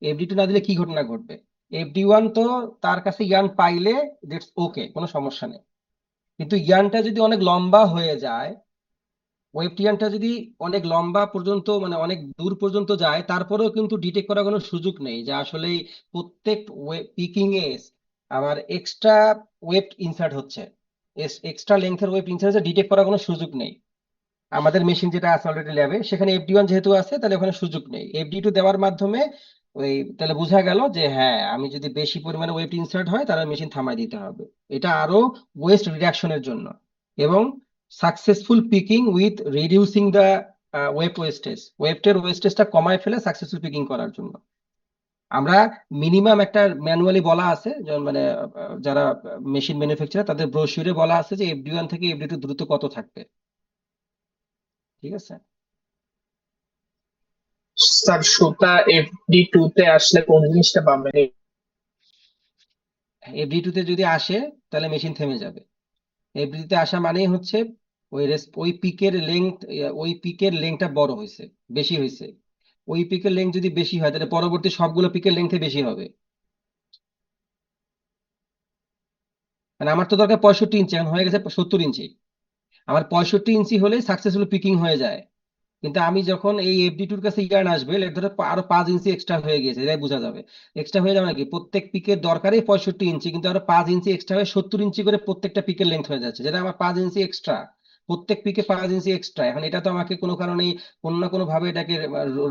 FD2 না দিলে কি ঘটনা ঘটবে, FD1 তো তার কাছে ইয়ান পাইলে দ্যাটস ওকে, কোনো সমস্যা নেই। কিন্তু ইয়ানটা যদি অনেক লম্বা হয়ে যায়, ওয়েবটিয়ানটা যদি অনেক লম্বা পর্যন্ত মানে অনেক দূর পর্যন্ত যায়, তারপরেও কিন্তু ডিটেক্ট করার কোনো সুযোগ নেই যে আসলে প্রত্যেক পিকিং এ আবার এক্সট্রা ওয়েব ইনসার্ট হচ্ছে, এক্সট্রা লেন্থের ওয়েব ইনসার্ট হচ্ছে, ডিটেক্ট করার কোনো সুযোগ নেই। আমাদের মেশিন যেটা আছে অলরেডি ল্যাবে, সেখানে FD1 যেহেতু আছে তাহলে ওখানে সুযোগ নেই, FD2 দেওয়ার মাধ্যমে ওই তাহলে বোঝা গেল যে হ্যাঁ আমি যদি বেশি পরিমাণে ওয়েট ইনসার্ট হয় তাহলে মেশিন থামাই দিতে হবে। এটা আরো ওয়েস্ট রিডাকশনের জন্য এবং successful picking with reducing the ওয়েবটের ওয়েস্টেজটা কমায় ফেলে সাকসেসফুল পিকিং করার জন্য আমরা মিনিমাম একটা ম্যানুয়ালি বলা আছে যেমন মানে যারা মেশিন ম্যানুফ্যাকচারার তাদের ব্রোশিউরে বলা আছে যে FD1 থেকে FD2 দ্রুত কত থাকবে, ঠিক আছে। স্যার সুতা FD2 তে আসলে কোন জিনিসটা পাবেন? FD2 তে যদি আসে তাহলে মেশিন থেমে যাবে। FD2 তে আসা মানেই হচ্ছে ওই পিকের লেংথটা বড় হয়েছে, বেশি হয়েছে। ওই পিকের লেংথ যদি বেশি হয় তাহলে পরবর্তী সবগুলো পিকের লেংথে বেশি হবে। মানে আমার তো দরকার 65 ইঞ্চি, এখন হয়ে গেছে 70 ইঞ্চি। আমার 65 ইঞ্চি হলে সাকসেসফুল পিকিং হয়ে যায়। কিন্তু আমি যখন এই FD2-র কাছে ইয়ার্ন আসবে, ধরো আরো 5 ইঞ্চি এক্সট্রা হয়ে গেছে, এটাই বোঝা যাবে। এক্সট্রা হয়ে যাবে নাকি, প্রত্যেক পিকের দরকারই 65 ইঞ্চি, কিন্তু আরো 5 ইঞ্চি এক্সট্রা হয়ে 70 ইঞ্চি করে প্রত্যেকটা পিকের লেন্থ হয়ে যাচ্ছে, যেটা আমার 5 ইঞ্চি এক্সট্রা। প্রত্যেক পিকে 5 ইঞ্চি এক্সট্রা। এখন এটা তো আমাকে কোনো কারণেই কোনো না কোনো ভাবে এটাকে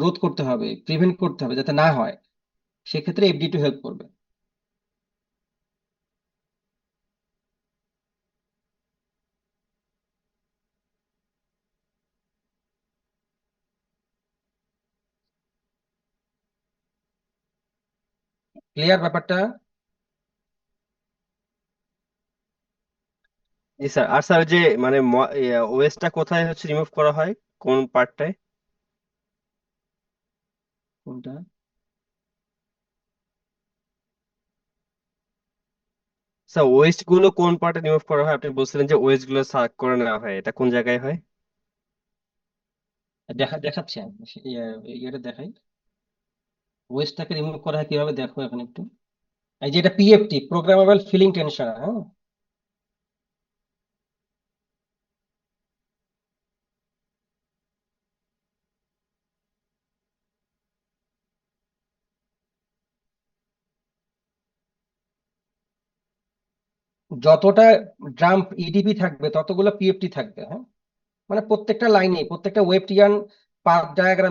রোধ করতে হবে, প্রিভেন্ট করতে হবে যাতে না হয়। সেক্ষেত্রে FD2 হেল্প করবে। ক্লিয়ার ব্যাপারটা? জি স্যার। আর স্যার যে মানে ওয়েস্টটা কোথায় হচ্ছে রিমুভ করা হয়, কোন পার্টটায়? কোনটা? স্যার ওয়েস্ট গুলো কোন পার্টে রিমুভ করা হয়? আপনি বলছিলেন যে ওয়েস্ট গুলো সাক করে নেওয়া হয়, এটা কোন জায়গায় হয়? দেখাচ্ছি আমি। ইয়েটা দেখাই। ওয়েস্টটাকে রিমুভ করা হয় কিভাবে দেখো এখন একটু। এই যে এটা PFT, প্রোগ্রামেবল ফিলিং টেনশন, হ্যাঁ। যতটা ড্রাম EDP থাকবে ততগুলো PFT থাকবে, হ্যাঁ। মানে প্রত্যেকটা লাইনে, প্রত্যেকটা ওয়েবটিয়ান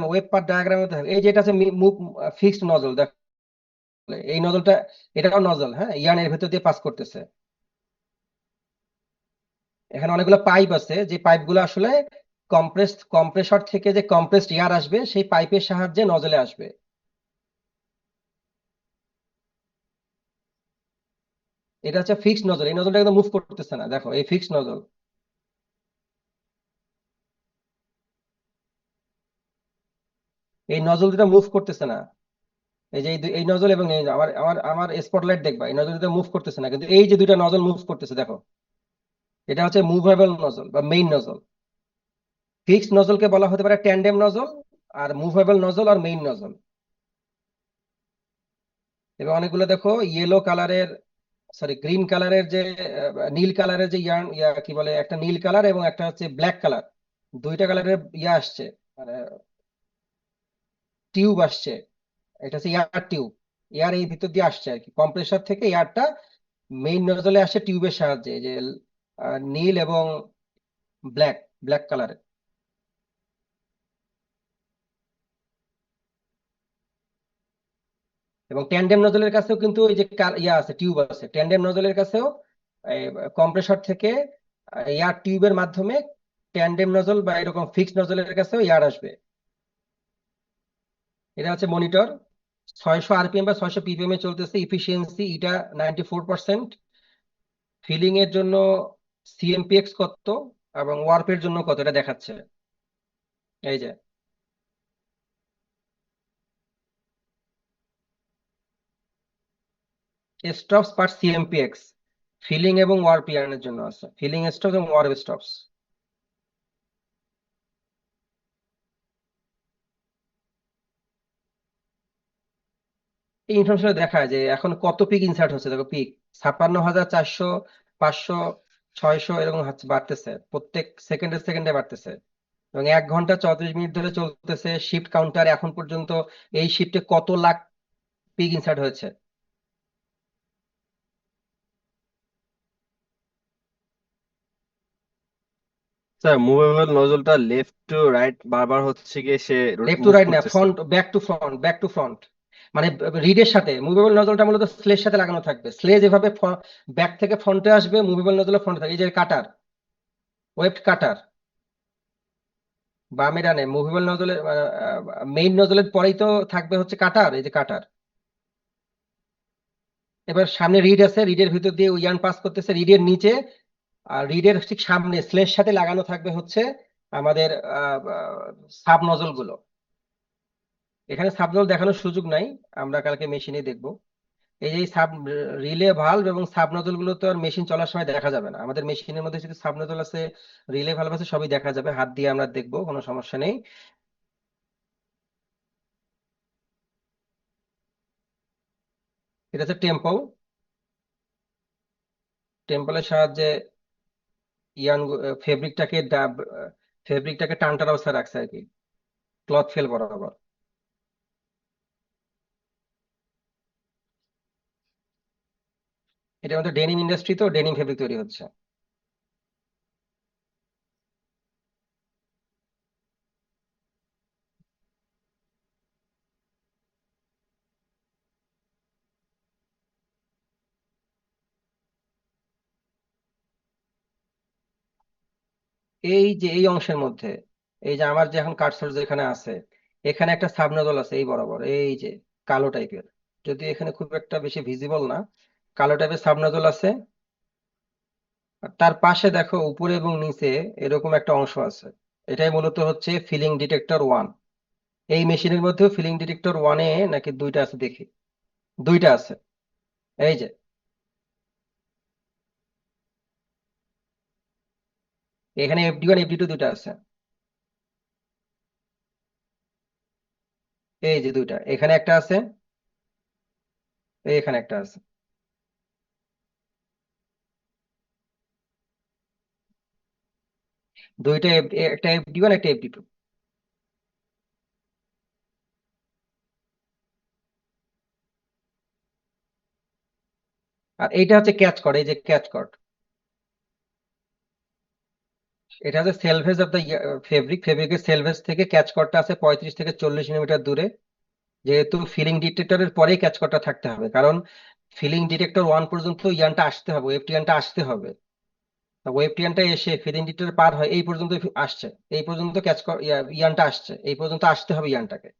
ওয়েব পাথ ডায়াগ্রামে থাকবে। এই যে এটা আছে মুভ ফিক্সড নজল, দেখো এই নজলটা, এটাও নজল, হ্যাঁ, ইয়ানের ভেতর দিয়ে পাস করতেছে। এখানে অনেকগুলো পাইপ আছে, যে পাইপগুলো আসলে কম্প্রেসর থেকে যে কম্প্রেসড এয়ার আসবে সেই পাইপের সাহায্যে নজলে আসবে। এটা হচ্ছে ফিক্সড নজল। এই নজলটা কিন্তু মুভ করতেছে না, দেখো এই ফিক্সড নজল। এই নজল দুটা মুভ করতেছে না। এই যে এই নজল এবং এই আমার আমার আমার স্পটলাইট দেখবা, এই নজল দুটো মুভ করতেছে না, কিন্তু এই যে দুইটা নজল মুভ করতেছে দেখো, এটা হচ্ছে মুভেবল নজল বা মেইন নজল। ফিক্সড নজলকে বলা হতে পারে ট্যান্ডেম নজল, আর মুভেবল নজল আর মেইন নজল। এবং অনেকগুলো দেখো ইয়েলো কালারের, সরি গ্রিন কালারের যে নীল কালারের যে কি বলে, একটা নীল কালার এবং একটা হচ্ছে ব্ল্যাক কালার, দুইটা কালারের আসছে, মানে টিউব আসছে। এটা হচ্ছে এয়ার টিউব। এয়ার এই ভিতর দিয়ে আসছে আর কি, কম্প্রেসর থেকে এয়ারটা মেইন নজলে আসে টিউবের সাহায্যে, যে নীল এবং ব্ল্যাক ব্ল্যাক কালারের। এবং ট্যান্ডেম নজলের কাছেও কিন্তু এই যে আছে, টিউব আছে ট্যান্ডেম নজলের কাছেও। কম্প্রেসর থেকে এয়ার টিউবের মাধ্যমে ট্যান্ডেম নজল বা এরকম ফিক্সড নজলের কাছেও এয়ার আসবে। এটা হচ্ছে মনিটর, 600 RPM বা 600 PPM এ চলতেছে। ইফিসিয়েন্সি এটা 94%। ফিলিং এর জন্য CMPX কত এবং ওয়ার্পের জন্য কত এটা দেখাচ্ছে। এই যে স্টপস পার CMPX ফিলিং এবং ওয়ার্প ইয়ার্নের জন্য আছে, ফিলিং স্টপস এবং ওয়ার্প স্টপস। এই ইনফরমেশন দেখায় যে এখন কত পিক ইনসার্ট হচ্ছে, দেখো পিক 56,400, 500, 600 এরকম হচ্ছে, বাড়তেছে প্রত্যেক সেকেন্ডে সেকেন্ডে বাড়তেছে। এবং 1 ঘন্টা 34 মিনিট ধরে চলতেছে শিফট কাউন্টার। এখন পর্যন্ত এই শিফটে কত লাখ পিক ইনসার্ট হয়েছে। স্যার মুভেবল নজলটা লেফট টু রাইট বারবার হচ্ছে গিয়ে সে লেফট টু মুভ রাইট না, করতেছে। Front back to front, back to front. মানে রিডের সাথে মুভেবল নজলটা মূলত স্লের সাথে লাগানো থাকবে। স্লে যেভাবে ব্যাক থেকে ফ্রন্টে আসবে, মুভেবল নজলে ফ্রন্টে থাকবে। এই যে কাটার, ওয়েব কাটার, বামে ডানে মুভেবল নজলের মেইন নজলের পরেই তো থাকবে হচ্ছে কাটার, এই যে কাটার। এবার সামনে রিড আছে, রিডের ভিতর দিয়ে ইয়ার্ন পাস করতেছে, রিডের নিচে আর রিডের ঠিক সামনে স্লের সাথে লাগানো থাকবে হচ্ছে আমাদের সাব নজল গুলো। এখানে সাব নজল দেখানোর সুযোগ নাই, আমরা কালকে মেশিনে দেখবো। এই যে সাব রিলে ভালভ এবং সাব নজল গুলো তো আর মেশিন চলার সময় দেখা যাবে না, আমাদের মেশিনের মধ্যে যদি সাব নজল আছে, রিলে ভালভ আছে, সবই দেখা যাবে, হাত দিয়ে আমরা দেখবো, কোনো সমস্যা নেই। এটা হচ্ছে টেম্পল, টেম্পলের সাহায্যে ইয়ান ফেব্রিকটাকে ফেব্রিকটাকে টানটার অবস্থায় রাখছে আর কি, ক্লথ ফেল বরাবর। এটা আমাদের ডেনিম ইন্ডাস্ট্রি, তো ডেনিম ফেব্রিক তৈরি হচ্ছে। এই যে এই অংশের মধ্যে, এই যে আমার যে এখন কার্সর যেখানে আছে, এখানে একটা সাবনজল আছে এই বরাবর, এই যে কালো টাইপের, যদি এখানে খুব একটা বেশি ভিজিবল না, কালো টাইপের সাবনজল আছে। আর তার পাশে দেখো উপরে এবং নিচে এরকম একটা অংশ আছে, এটাই মূলত হচ্ছে ফিলিং ডিটেক্টর ওয়ান। এই মেশিনের মধ্যেও ফিলিং ডিটেক্টর ওয়ানে নাকি দুইটা আছে দেখি, দুইটা আছে। এই যে এখানে FD1 FD2 দুইটা আছে, এই যে দুইটা, এখানে একটা আছে, এখানে একটা আছে। দুইটা একটা FD1 একটা FD2। আর এইটা হচ্ছে ক্যাচ কর্ড, এই যে ক্যাচ কর্ড, এটা হচ্ছে সেলভেজ অফ দ্য ফেব্রিকের সেলভেজ থেকে ক্যাচ কর্ডটা আছে 35 থেকে 40 মিলিমিটার দূরে। যেহেতু ফিলিং ডিটেক্টরের পরেই ক্যাচ কর্ডটা থাকতে হবে, কারণ ফিলিং ডিটেক্টর ওয়ান পর্যন্ত ইয়ানটা আসতে হবে, ওয়েবটিয়ানটা আসতে হবে। ওয়েবটিয়ানটা এসে ফিলিং ডিটেক্টর পার হয় এই পর্যন্ত আসছে, এই পর্যন্ত ইয়ানটা আসছে, এই পর্যন্ত আসতে হবে ইয়ানটাকে,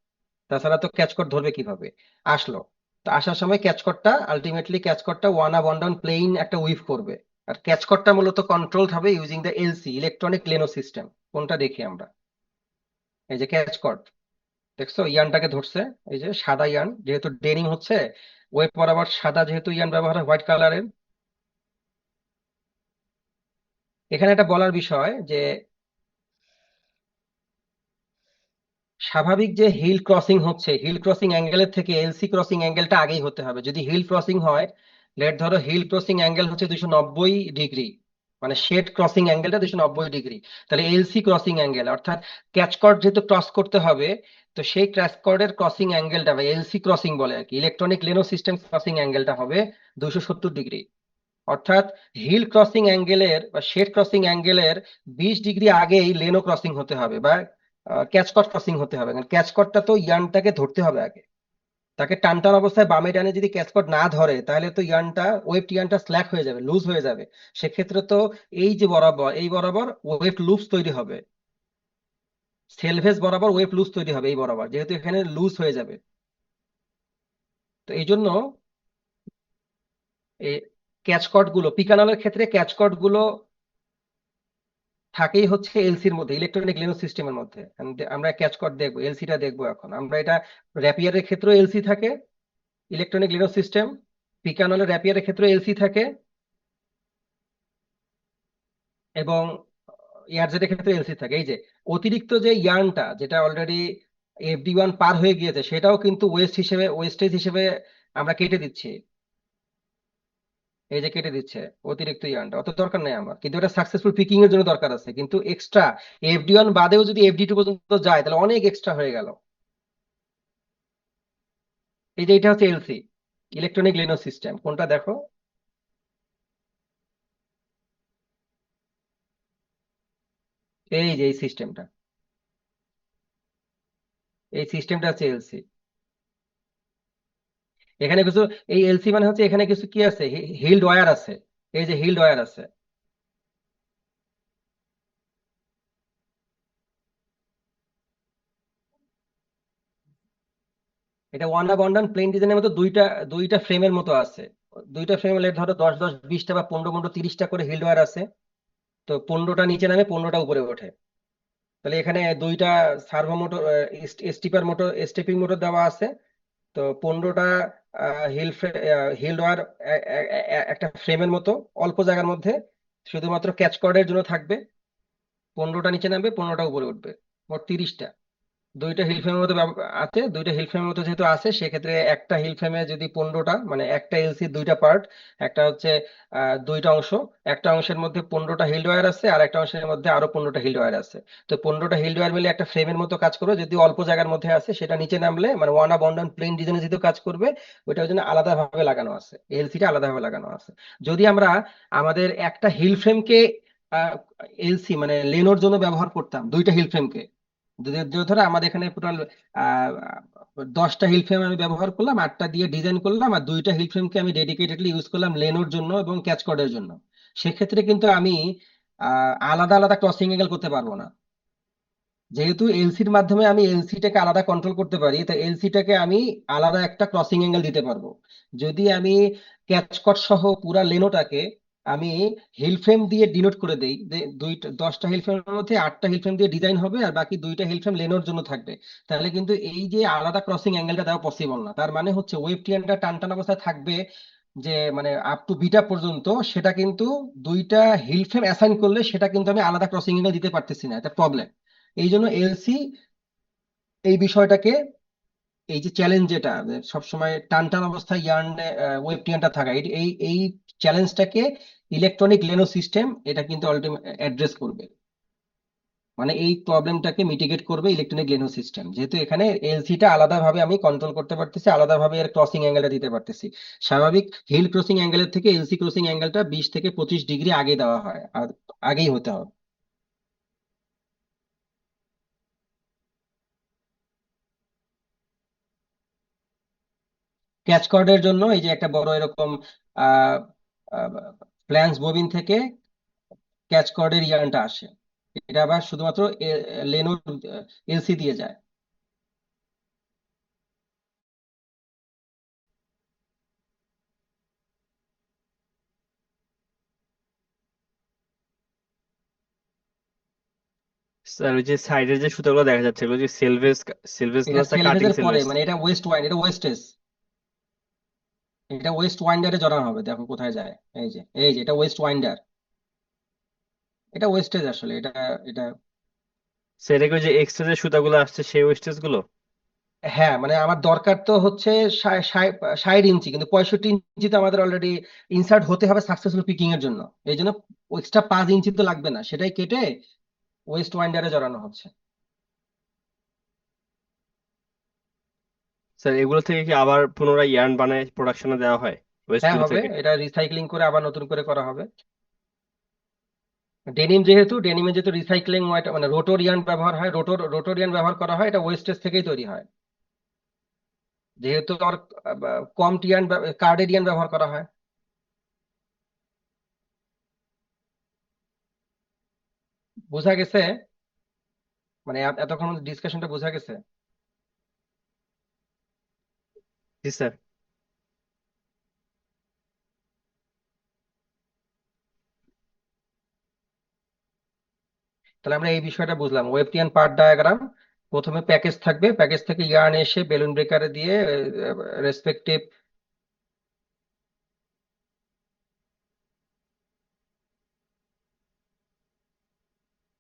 তাছাড়া তো ক্যাচ কর্ড ধরবে কিভাবে। আসলো, তো আসার সময় ক্যাচ কর্ডটা আলটিমেটলি ক্যাচ কর্ডটা ওয়ান ডাউন প্লেইন একটা উইভ করবে। আর ক্যাচ কর্ডটা মূলত কন্ট্রোল হবে using the LC, electronic leno system. কোনটা দেখি আমরা, এই যে ক্যাচ কর্ড, দেখছো ইয়ানটাকে ধরছে, এই যে সাদা ইয়ান, যেহেতু ডেনিং হচ্ছে, ওয়েব বরাবর সাদা যেহেতু ইয়ান ব্যবহার হয় হোয়াইট কালারের। এখানে একটা বলার বিষয় যে স্বাভাবিক যে হিল ক্রসিং হচ্ছে, হিল ক্রসিং অ্যাঙ্গেলের থেকে এলসি ক্রসিং অ্যাঙ্গেলটা আগেই হতে হবে। যদি হিল ক্রসিং হয়, লেট ধরো হিল ক্রসিং অ্যাঙ্গেল হচ্ছে 290 ডিগ্রি, মানে শেড ক্রসিং অ্যাঙ্গেলটা 290 ডিগ্রি, তাহলে এলসি ক্রসিং অ্যাঙ্গেল অর্থাৎ ক্যাচ কর্ড যেহেতু ক্রস করতে হবে, তো সেই ক্যাচ কর্ডের ক্রসিং অ্যাঙ্গেলটা বা এলসি ক্রসিং বলে আর কি, ইলেকট্রনিক লেনো সিস্টেম ক্রসিং অ্যাঙ্গেলটা হবে 270 ডিগ্রি। অর্থাৎ হিল ক্রসিং অ্যাঙ্গেলের বা শেড ক্রসিং অ্যাঙ্গেলের 20 ডিগ্রি আগেই লেনো ক্রসিং হতে হবে বা ক্যাচকট ক্রসিং হতে হবে, কারণ ক্যাচকটটা তো ইয়ানটাকে ধরতে হবে আগে। তাকে টান টান অবস্থায় বামে ডানে যদি ক্যাচকট না ধরে, তাহলে তো ইয়ানটা ওয়েব ইয়ানটা স্ল্যাক হয়ে যাবে, লুজ হয়ে যাবে। সেক্ষেত্রে তো এই যে বরাবর, এই বরাবর ওয়েব লুজ তৈরি হবে, সেলভেজ বরাবর ওয়েব লুজ তৈরি হবে এই বরাবর, যেহেতু এখানে লুজ হয়ে যাবে। তো এই জন্য এই ক্যাচকট গুলো, পিকানলের ক্ষেত্রে ক্যাচকট গুলো থাকেই হচ্ছে এলসির মধ্যে, ইলেকট্রনিক লেনো সিস্টেমের মধ্যে। আমরা ক্যাচ কর্ড দেখবো, এলসিটা দেখবো এখন আমরা। এটা র্যাপিয়ারের ক্ষেত্রেও এলসি থাকে, ইলেকট্রনিক লেনো সিস্টেম। পিকানলের র্যাপিয়ারের ক্ষেত্রেও এলসি থাকে, এবং এয়ারজেটের ক্ষেত্রে এলসি থাকে। এই যে অতিরিক্ত যে ইয়ার্নটা যেটা অলরেডি FD1 পার হয়ে গিয়েছে, সেটাও কিন্তু ওয়েস্টেজ হিসেবে আমরা কেটে দিচ্ছি। এই যে কেটে দিচ্ছে অতিরিক্ত ইয়ার্নটা, অত দরকার নেই আমার, কিন্তু এটা সাকসেসফুল পিকিং এর জন্য দরকার আছে। কিন্তু এক্সট্রা FD1 বাদেও যদি FD2 পর্যন্ত যায়, তাহলে অনেক এক্সট্রা হয়ে গেল। এই যে এটা হচ্ছে এলসি, ইলেকট্রনিক লেনো সিস্টেম। কোনটা দেখো, এই যে এই সিস্টেমটা, এই সিস্টেমটা হচ্ছে এলসি। এখানে কিছু, এই এলসি মানে হচ্ছে এখানে কিছু কি আছে, হিল্ড ওয়্যার আছে, এই যে হিল্ড ওয়্যার আছে। এটা ওয়ান আবান্ডান্ট প্লেন ডিজাইনের মতো দুইটা দুইটা ফ্রেমের মতো আছে। দুইটা ফ্রেমের ধরো 10 10 20টা বা 15 15 30টা করে হিল্ড ওয়্যার আছে। তো 15টা নিচে নামে 15টা উপরে ওঠে। তাহলে এখানে দুইটা servo motor, stripper motor, stepping motor দেওয়া আছে। তো 15টা হিল ওয়্যার একটা ফ্রেমের মতো অল্প জায়গার মধ্যে শুধুমাত্র ক্যাচ কর্ডের জন্য থাকবে। 15টা নিচে নামবে, 15টা উপরে উঠবে, মোট 30টা। দুইটা হিল ফ্রেমের মতো আছে, দুইটা হিল ফ্রেমের মতো যেহেতু আছে, সেক্ষেত্রে একটা হিল ফ্রেমে যদি 15টা, মানে একটা এলসি দুইটা পার্ট, একটা হচ্ছে দুইটা অংশ, একটা অংশের মধ্যে 15টা হিল ওয়্যার আছে, আর একটা অংশের মধ্যে আরো 15টা হিল ওয়্যার আছে। তো 15টা হিল ওয়্যার মিলে একটা ফ্রেমের মতো কাজ করবে। যদি অল্প জায়গার মধ্যে আছে, সেটা নিচে নামলে মানে ওয়ান আবান্ডান্ট প্লেন ডিজাইনে যেহেতু কাজ করবে, ওইটার জন্য আলাদাভাবে লাগানো আছে, এলসিটা আলাদাভাবে লাগানো আছে। যদি আমরা আমাদের একটা হিল ফ্রেমকে এলসি মানে লেনোর জন্য ব্যবহার করতাম, দুইটা হিল ফ্রেমকে, যদি যদি ধরো আমাদের এখানে টোটাল 10টা হিল ফ্রেম আমি ব্যবহার করলাম, 8টা দিয়ে ডিজাইন করলাম, আর দুইটা হিল ফ্রেমকে আমি ডেডিকেটেডলি ইউজ করলাম লেনোর জন্য এবং ক্যাচ কর্ডের জন্য। সেক্ষেত্রে কিন্তু আমি আলাদা আলাদা ক্রসিং এঙ্গেল করতে পারবো না। যেহেতু এলসির মাধ্যমে আমি এলসিটাকে আলাদা কন্ট্রোল করতে পারি, তাই এলসিটাকে আমি আলাদা একটা ক্রসিং এঙ্গেল দিতে পারবো। যদি আমি ক্যাচকট সহ পুরা লেনোটাকে আমি হিল ফ্রেম দিয়ে ডিনোট করে দেই, যে 10টা হিল ফ্রেমের মধ্যে 8টা হিল ফ্রেম দিয়ে ডিজাইন হবে, আর বাকি দুইটা হিল ফ্রেম লেনোর জন্য থাকবে, তাহলে কিন্তু এই যে আলাদা ক্রসিং অ্যাঙ্গেলটা দেওয়া পসিবল না। তার মানে হচ্ছে ওয়েব টিয়ানটা টান টান অবস্থায় থাকবে, যে মানে আপ টু বিটা পর্যন্ত, সেটা কিন্তু দুইটা হিল ফ্রেম অ্যাসাইন করলে সেটা কিন্তু আমি আলাদা ক্রসিং এঙ্গেল দিতে পারতেছি না, এটা প্রবলেম। এই জন্য এলসি এই বিষয়টাকে, এই যে চ্যালেঞ্জ যেটা যে সবসময় টান টান অবস্থায় ওয়েব টিয়ানটা থাকা, এই এই এই চ্যালেঞ্জটাকে ইলেকট্রনিক লেনো সিস্টেম এটা কিন্তু আলটিমেট অ্যাড্রেস করবে। মানে এই প্রবলেমটাকে মিটিগেট করবে ইলেকট্রনিক লেনো সিস্টেম, যেহেতু এখানে এলসিটা আলাদাভাবে আমি কন্ট্রোল করতে পারতেছি, আলাদাভাবে এর ক্রসিং অ্যাঙ্গেলটা দিতে পারতেছি। স্বাভাবিক হিল ক্রসিং অ্যাঙ্গেলের থেকে এলসি ক্রসিং অ্যাঙ্গেলটা 20 থেকে 25 ডিগ্রি আগে দেওয়া হয়, আর আগেই হতে হবে। ক্যাচ কর্ডের জন্য এই যে একটা বড় এরকম আহ ফ্ল্যাঞ্জ ববিন থেকে ক্যাচ কর্ডের ইয়ার্নটা আসে, এটা আবার শুধুমাত্র লেনোর এলসি দিয়ে যায়। স্যার ওই যে সাইডের যে সুতাগুলো দেখা যাচ্ছে এগুলো যে সেলভেজ সেলভেজ এটা না কাটিং সেলভেজের পরে, সেলভেজ? মানে এটা ওয়েস্ট ওয়াইন্ড, এটা ওয়েস্টেজ, এটা ওয়েস্ট ওয়াইন্ডারে জড়ানো হবে। দেখো কোথায় যায়, এই যে এটা ওয়েস্ট ওয়াইন্ডার, এটা ওয়েস্টেজ আসলে, এটা এটা স্যার এগুলো যে এক্সট্রা যে সুতাগুলো আসছে সেই ওয়েস্টেজ গুলো? হ্যাঁ, মানে আমার দরকার তো হচ্ছে 60 ইঞ্চি, কিন্তু 65 ইঞ্চি তো আমাদের অলরেডি ইনসার্ট হতে হবে সাকসেসফুল পিকিং এর জন্য। এই জন্য এক্সট্রা 5 ইঞ্চি তো লাগবে না, সেটাই কেটে ওয়েস্ট ওয়াইন্ডারে জড়ানো হচ্ছে। স্যার এগুলো থেকে কি আবার পুনরায় ইয়ার্ন বানায় প্রোডাকশনে দেওয়া হয় ওয়েস্ট হ্যাঁ গুলো হবে, থেকে? এটা রিসাইক্লিং করে আবার নতুন করে করা হবে। ডেনিমে যেহেতু রিসাইক্লিং মানে রোটোর ইয়ার্ন ব্যবহার হয়, রোটোর ইয়ার্ন ব্যবহার করা হয়, এটা ওয়েস্টেজ থেকেই তৈরি হয়। যেহেতু আর কম টিয়ান কার্ডের ইয়ার্ন ব্যবহার করা হয়। বোঝা গেছে? মানে এতক্ষণ ডিসকাশনটা বোঝা গেছে? জি স্যার। তাহলে আমরা এই বিষয়টা বুঝলাম, ওয়েবটিয়ান পার্ট ডায়াগ্রাম। প্রথমে প্যাকেজ থাকবে, প্যাকেজ থেকে ইয়ার্ন এসে বেলুন ব্রেকারে দিয়ে রেসপেক্টিভ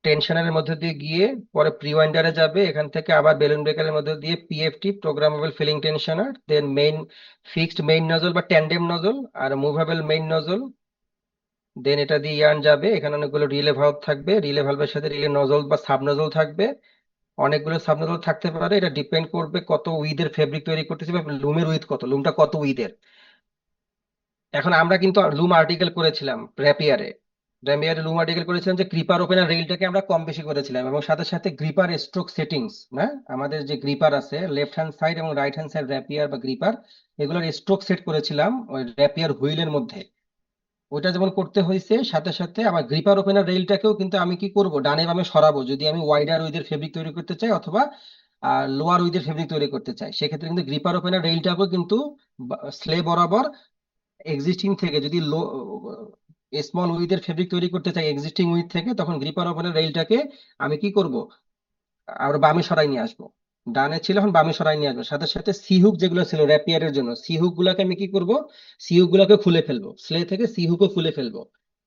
টেনশনের মধ্যে দিয়ে গিয়ে পরে প্রি ওয়াইন্ডারে যাবে, এখান থেকে আবার বেলুন ব্রেকারের মধ্যে দিয়ে PFT, programmable filling tensioner, then main fixed main nozzle বা ট্যান্ডেম নজল, আর মুভেবল মেইন নজল। দেন এটা দিয়ে ইয়ার্ন যাবে, এখানে অনেকগুলো রিলে ভালভ থাকবে, রিলে ভালভের সাথে রিলে নজল বা সাব নজল থাকবে। অনেকগুলো সাব নজল থাকতে পারে, এটা ডিপেন্ড করবে কত উইথের ফেব্রিক তৈরি করতেছি বা লুমের উইথ কত, লুমটা কত উইথের। এখন আমরা কিন্তু লুম আর্টিকেল করেছিলাম র্যাপিয়ারে, লুম আর্টিকেল করেছিলাম যে গ্রিপার ওপেনার রেলটাকে আমরা কম বেশি করেছিলাম, এবং সাথে সাথে গ্রিপার স্ট্রোক সেটিংস, না আমাদের যে গ্রিপার আছে লেফট হ্যান্ড সাইড এবং রাইট হ্যান্ড সাইড র্যাপিয়ার বা গ্রিপার, এগুলোর স্ট্রোক সেট করেছিলাম ওই র্যাপিয়ার হুইলের মধ্যে। ওইটা যেমন করতে হয়েছে, সাথে সাথে আবার গ্রিপার ওপেনার রেলটাকেও কিন্তু আমি কি করব, ডানে বামে সরাবো যদি আমি ওয়াইডার উইথের ফেব্রিক তৈরি করতে চাই, অথবা লোয়ার উইথের ফেব্রিক তৈরি করতে চাই, সেক্ষেত্রে কিন্তু গ্রিপার ওপেনার রেইলটাকেও কিন্তু স্লে বরাবর এক্সিস্টিং থেকে যদি স্মল উইথের ফেব্রিক তৈরি করতে চাই এক্সিস্টিং উইথ থেকে, তখন গ্রিপার ওপেনার রেইলটাকে আমি কি করব, আমরা বামে সরাই নিয়ে আসবো। ডানে ছিল, এখন বামে সরাই নিয়ে আসবো। সাথে সাথে সি হুক যেগুলো ছিল র্যাপিয়ারের জন্য, সি হুক গুলাকে আমি কি করব, সি হুক গুলাকে খুলে ফেলবো, স্লে থেকে সি হুকও খুলে ফেলবো,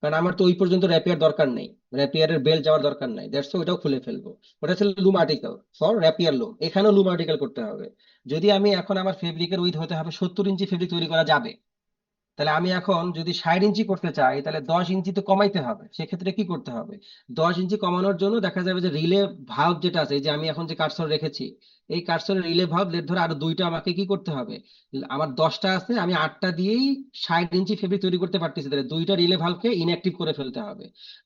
কারণ আমার তো ওই পর্যন্ত র্যাপিয়ার দরকার নেই, র্যাপিয়ারের বেল যাওয়ার দরকার নাই, দ্যাটস ওইটাও খুলে ফেলবো। ওটা ছিল লুম আর্টিকেল ফর র্যাপিয়ার লুম, এখানেও লুম আর্টিকেল করতে হবে। যদি আমি এখন আমার ফেব্রিকের উইথ হতে হবে 70 ইঞ্চি ফেব্রিক তৈরি করা যাবে, তাহলে আমি এখন যদি 60 ইঞ্চি করতে চাই তাহলে 10 ইঞ্চি তো কমাইতে হবে। সেক্ষেত্রে কি করতে হবে, 10 ইঞ্চি কমানোর জন্য দেখা যাবে যে রিলে ভালভ যেটা আছে, এই যে আমি এখন যে কার্সর রেখেছি, এই কার্সরের রিলে ভালভ লেট ধরে আরো দুইটা আমাকে কি করতে হবে, আমার 10টা আছে, আমি 8টা দিয়েই 60 ইঞ্চি ফেব্রিক তৈরি করতে পারতেছি, তাহলে দুইটা রিলে ভালভকে ইনঅ্যাক্টিভ করে ফেলতে হবে।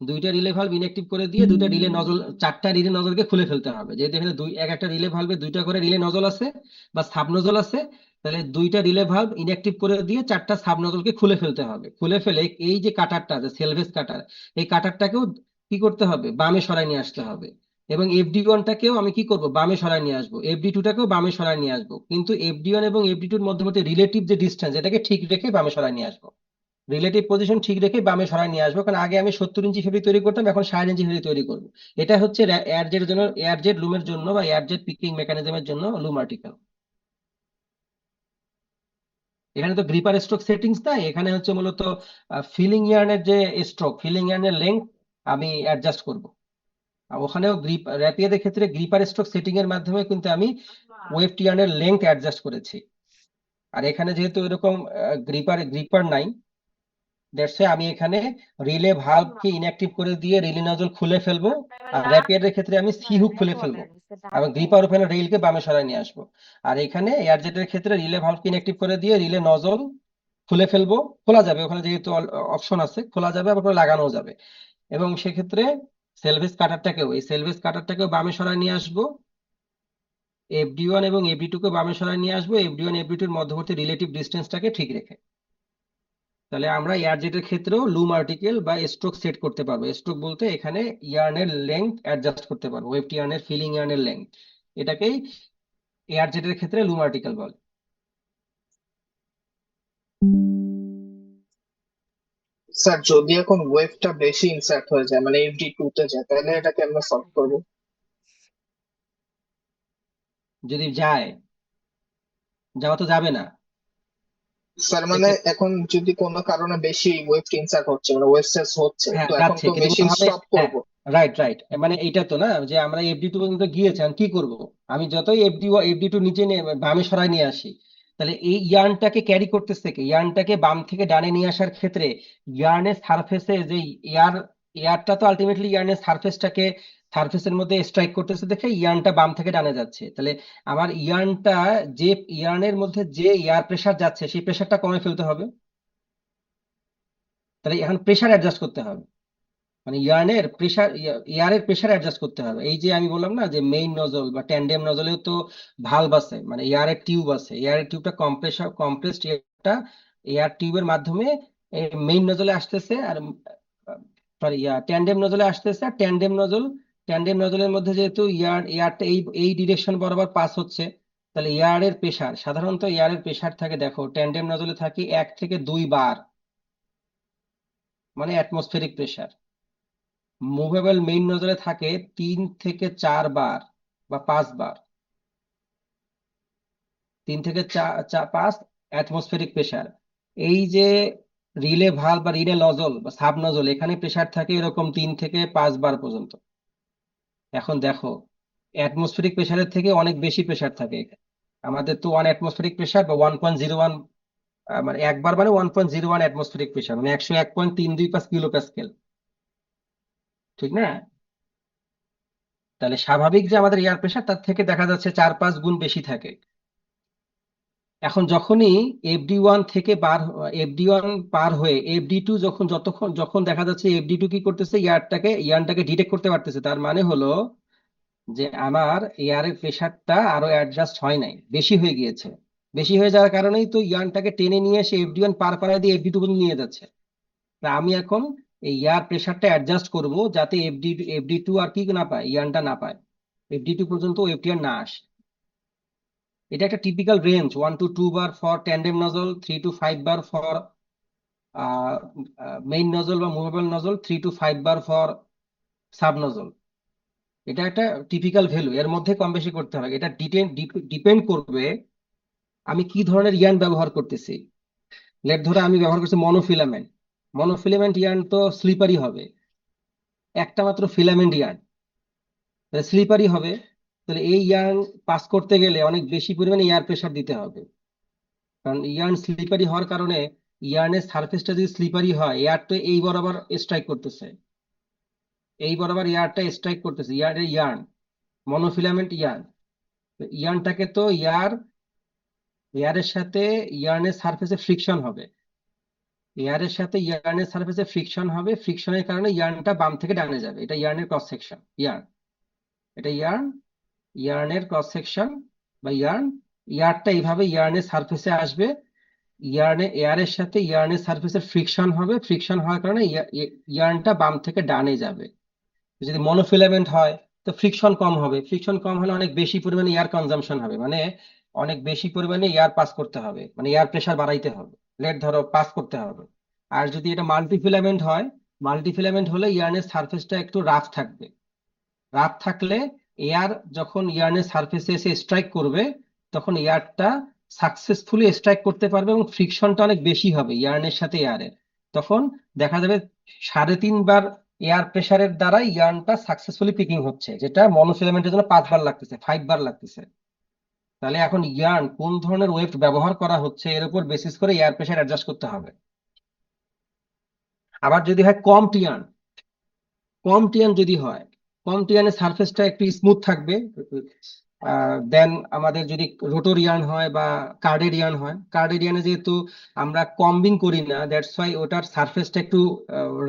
দুইটা রিলে ভালভ ইনঅ্যাক্টিভ করে দিয়ে দুইটা রিলে নজল, 4টা রিলে নজলকে খুলে ফেলতে হবে। যেহেতু এখানে এক একটা রিলে ভালভে দুইটা করে রিলে নজল আছে বা সাব নজল আছে, তাহলে দুইটা রিলে ভালভ ইনঅ্যাক্টিভ করে দিয়ে 4টা সাব নজলকে খুলে ফেলতে হবে। খুলে ফেলে এই যে কাটারটা আছে সেলভেজ কাটার, এই কাটারটাকেও কি করতে হবে, বামে সরাই নিয়ে আসতে হবে। এবং FD1টাকেও আমি কি করব, বামে সরাই নিয়ে আসবো, FD2টাকেও বামে সরাই নিয়ে আসবো। কিন্তু FD1 এবং FD2-র মধ্যবর্তী রিলেটিভ যে ডিস্টেন্স, এটাকে ঠিক রেখে বামে সরাই নিয়ে আসবো। রিলেটিভ পজিশন ঠিক রেখে বামে সরাই নিয়ে আসবো, কারণ আগে আমি 70 ইঞ্চি ফেব্রিক তৈরি করতাম, এখন 60 ইঞ্চি ফেব্রিক তৈরি করবো। এটা হচ্ছে এয়ারজেট জন্য, এয়ারজেট লুমের জন্য বা এয়ারজেট পিকিং মেকানিজমের জন্য লুম আর্টিকেল। এখানে তো গ্রিপার স্ট্রোক সেটিংস নাই, এখানে হচ্ছে মূলত ফিলিং ইয়ার্নের যে স্ট্রোক, ফিলিং ইয়ার্নের লেংথ আমি অ্যাডজাস্ট করব। আর ওখানেও র্যাপিয়ারের ক্ষেত্রে গ্রিপার স্ট্রোক সেটিং এর মাধ্যমে কিন্তু আমি ওয়েফ ইয়ার্নের লেংথ অ্যাডজাস্ট করেছি। আর এখানে যেহেতু এরকম গ্রিপার গ্রিপার নাই, দ্যাটস আমি এখানে রিলে ভালভকে ইনঅ্যাক্টিভ করে দিয়ে রিলে নজল খুলে ফেলবো। আর র্যাপিয়ারের ক্ষেত্রে আমি সি হুক খুলে ফেলবো এবং গ্রিপার ওপেনার রেইলকে বামে সরায় নিয়ে আসবো। আর এখানে এয়ারজেটের ক্ষেত্রে রিলে ভালভকে ইনঅ্যাক্টিভ করে দিয়ে রিলে নজল খুলে ফেলবো, খোলা যাবে, ওখানে যেহেতু অপশন আছে খোলা যাবে, আবার লাগানো যাবে। এবং সেক্ষেত্রে সেলভেজ কাটারটাকেও বামে সরায় নিয়ে আসবো, FD1 এবং FD2 কে বামে সরায় নিয়ে আসবো, FD1 FD2-র মধ্যবর্তী রিলেটিভ ডিস্টেন্সটাকে ঠিক রেখে। তাহলে আমরা এয়ারজেটের ক্ষেত্রেও লুম আর্টিকেল বা স্ট্রোক সেট করতে পারবো। স্ট্রোক বলতে এখানে ইয়ার্নের লেংথ অ্যাডজাস্ট করতে পারবো, ওয়েফটি ইয়ার্নের ফিলিং ইয়ার্নের লেংথ, এটাকেই এয়ারজেটের ক্ষেত্রে লুম আর্টিকেল বলে। স্যার যদি এখন ওয়েভটা বেশি ইনসার্ট হয়ে যায় মানে FD2 তে যায়, তাহলে এটাকে আমরা সলভ করবো? যদি যায়, যাওয়া তো যাবে না স্যার মানে এখন যদি কোনো কারণে বেশি ওয়েভ ইনসার্ট হচ্ছে মানে ওয়েভ সেলস হচ্ছে, হ্যাঁ তো এখন যাচ্ছে, তো কিন্তু মেশিন কোনোভাবে, স্টপ হ্যাঁ, করব। রাইট রাইট, মানে এইটা তো না যে আমরা FD2 পর্যন্ত গিয়েছি, আমি কি করব, আমি যতই FD2 নিচে নিয়ে বামে সরাই নিয়ে আসি, তাহলে এই ইয়ার্নটাকে ক্যারি করতেছে কে, ইয়ার্নটাকে বাম থেকে ডানে নিয়ে আসার ক্ষেত্রে ইয়ার্নের সারফেসে যে এয়ারটা তো আলটিমেটলি ইয়ার্নের সারফেসের মধ্যে স্ট্রাইক করতেছে দেখে ইয়ার্নটা বাম থেকে ডানে যাচ্ছে। তাহলে আমার ইয়ার্নটা, যে ইয়ার্নের মধ্যে যে এয়ার প্রেসার যাচ্ছে সেই প্রেসারটা কমে ফেলতে হবে। তাহলে এখন প্রেসার অ্যাডজাস্ট করতে হবে, মানে ইয়ার্নের প্রেসার, এয়ারের প্রেসার অ্যাডজাস্ট করতে হবে। এই যে আমি বললাম না যে মেইন নজল বা ট্যান্ডেম নজলেও তো ভালভ আছে, মানে এয়ারের টিউব আছে, এয়ারের টিউবটা কম্প্রেসড এয়ারটা এয়ার টিউবের মাধ্যমে মেইন নজলে আসতেছে, আর সরি ট্যান্ডেম নজলে আসতেছে। আর ট্যান্ডেম নজলের মধ্যে যেহেতু এয়ারটা এই ডিরেকশন বরাবর পাস হচ্ছে, তাহলে এয়ারের প্রেসার, সাধারণত এয়ারের প্রেসার থাকে, দেখো ট্যান্ডেম নজলে থাকে 1 থেকে 2 বার, মানে অ্যাটমসফেরিক প্রেসার। মুভেবল মেইন নজরে থাকে 3 থেকে 4 বার বা 5 বার, 3 থেকে 5 অ্যাটমসফেরিক প্রেসার। এই যে রিলে ভালভ বা রিলে নজল বা সাব নজল, এখানে প্রেসার থাকে এরকম 3 থেকে 5 বার পর্যন্ত। এখন দেখো অ্যাটমসফেরিক প্রেসারের থেকে অনেক বেশি প্রেসার থাকে এখানে। আমাদের তো 1 অ্যাটমসফেরিক প্রেসার বা 1.01, মানে একবার মানে 1.01 অ্যাটমসফেরিক প্রেসার, মানে 101.325 কিলো প্যাসকেল, ঠিক না? তাহলে স্বাভাবিক যে আমাদের এয়ার প্রেসার তার থেকে দেখা যাচ্ছে 4-5 গুণ বেশি থাকে। এখন যখনই FD1 পার হয়ে FD2 যখন দেখা যাচ্ছে FD2 কি করতেছে, ইয়ারটাকে ডিটেক্ট করতে পারতেছে, তার মানে হলো যে আমার এয়ারের প্রেসারটা আরো অ্যাডজাস্ট হয় নাই, বেশি হয়ে গিয়েছে। বেশি হয়ে যাওয়ার কারণেই তো ইয়ারটাকে টেনে নিয়ে এসে FD1 পার করায় দিয়ে FD2 পর্যন্ত নিয়ে যাচ্ছে। তা আমি এখন এই এয়ার প্রেসারটা অ্যাডজাস্ট করব যাতে FD2 আর কি না পায়, ইয়ানটা না পায়, FD2 পর্যন্ত FD1 না আসে। এটা একটা typical range, 1 to 2 bar for tandem nozzle, 3 to 5 bar for main nozzle বা movable nozzle, 3 to 5 bar for sub nozzle. এটা একটা টিপিক্যাল ভ্যালু, এর মধ্যে কম বেশি করতে হবে। এটা ডিপেন্ড করবে আমি কি ধরনের ইয়ার্ন ব্যবহার করতেছি। লেট ধরো আমি ব্যবহার করছি মনোফিলামেন্ট। মনোফিলামেন্ট ইয়ার্ন তো স্লিপারি হবে, একটা মাত্র ফিলামেন্ট ইয়ার্ন, স্লিপারি হবে। তাহলে এই ইয়ার্ন পাস করতে গেলে অনেক বেশি পরিমাণে এয়ার প্রেসার দিতে হবে, কারণ ইয়ার্ন স্লিপারি হওয়ার কারণে ইয়ার্নের সারফেসটা যদি স্লিপারি হয়, এয়ার তো এই বরাবর স্ট্রাইক করতেছে, এই বরাবর এয়ারটা স্ট্রাইক করতেছে, ইয়ার্ন মনোফিলামেন্ট ইয়ার্ন। ইয়ার্নটাকে তো এয়ারের সাথে ইয়ার্নের সারফেসে ফ্রিকশন হবে, এয়ারের সাথে ইয়ার্নের সারফেসে ফ্রিকশন হবে, ফ্রিকশনের কারণে ইয়ার্নটা বাম থেকে ডানে যাবে। এটা ইয়ার্নের ক্রস সেকশন, এটা ইয়ার্নের ক্রস সেকশন বা ইয়ারটা এইভাবে ইয়ার্নের সারফেসে আসবে, এয়ারের সাথে ইয়ার্নের সারফেসের ফ্রিকশন হবে, ফ্রিকশন হওয়ার কারণে ইয়ার্নটা বাম থেকে ডানে যাবে। যদি মনোফিলামেন্ট হয় তো ফ্রিকশন কম হবে, ফ্রিকশন কম হলে অনেক বেশি পরিমাণে এয়ার কনজাম্পশন হবে, মানে অনেক বেশি পরিমাণে এয়ার পাস করতে হবে, মানে এয়ার প্রেসার বাড়াইতে হবে, লেট ধরো পাস করতে হবে। আর যদি এটা মাল্টিফিলামেন্ট হয়, মাল্টিফিলামেন্ট হলে ইয়ার্নের সারফেসটা একটু রাফ থাকবে, রাফ থাকলে এয়ার যখন ইয়ার্নের সারফেসে এসে স্ট্রাইক করবে, তখন এয়ারটা সাকসেসফুলি স্ট্রাইক করতে পারবে এবং ফ্রিকশনটা অনেক বেশি হবে ইয়ার্নের সাথে এয়ারের। তখন দেখা যাবে 3.5 বার এয়ার প্রেসারের দ্বারা ইয়ার্নটা সাকসেসফুলি পিকিং হচ্ছে, যেটা মনোফিলামেন্টের জন্য 5 বার লাগতেছে, 5 বার লাগতেছে। তাহলে এখন ইয়ার্ন কোন ধরনের ওয়েভ ব্যবহার করা হচ্ছে এর উপর বেসিস করে এয়ার প্রেসার অ্যাডজাস্ট করতে হবে। আবার যদি হয় কম টিয়ান যদি হয়, কম টিয়ানের সারফেসটা একটু স্মুথ থাকবে, দেন আমাদের যদি রোটোরিয়ান হয় বা কার্ডেরিয়ান হয়, কার্ডেরিয়ানে যেহেতু আমরা কম্বিং করি না, দ্যাটস ওয়াই ওটার সারফেসটা একটু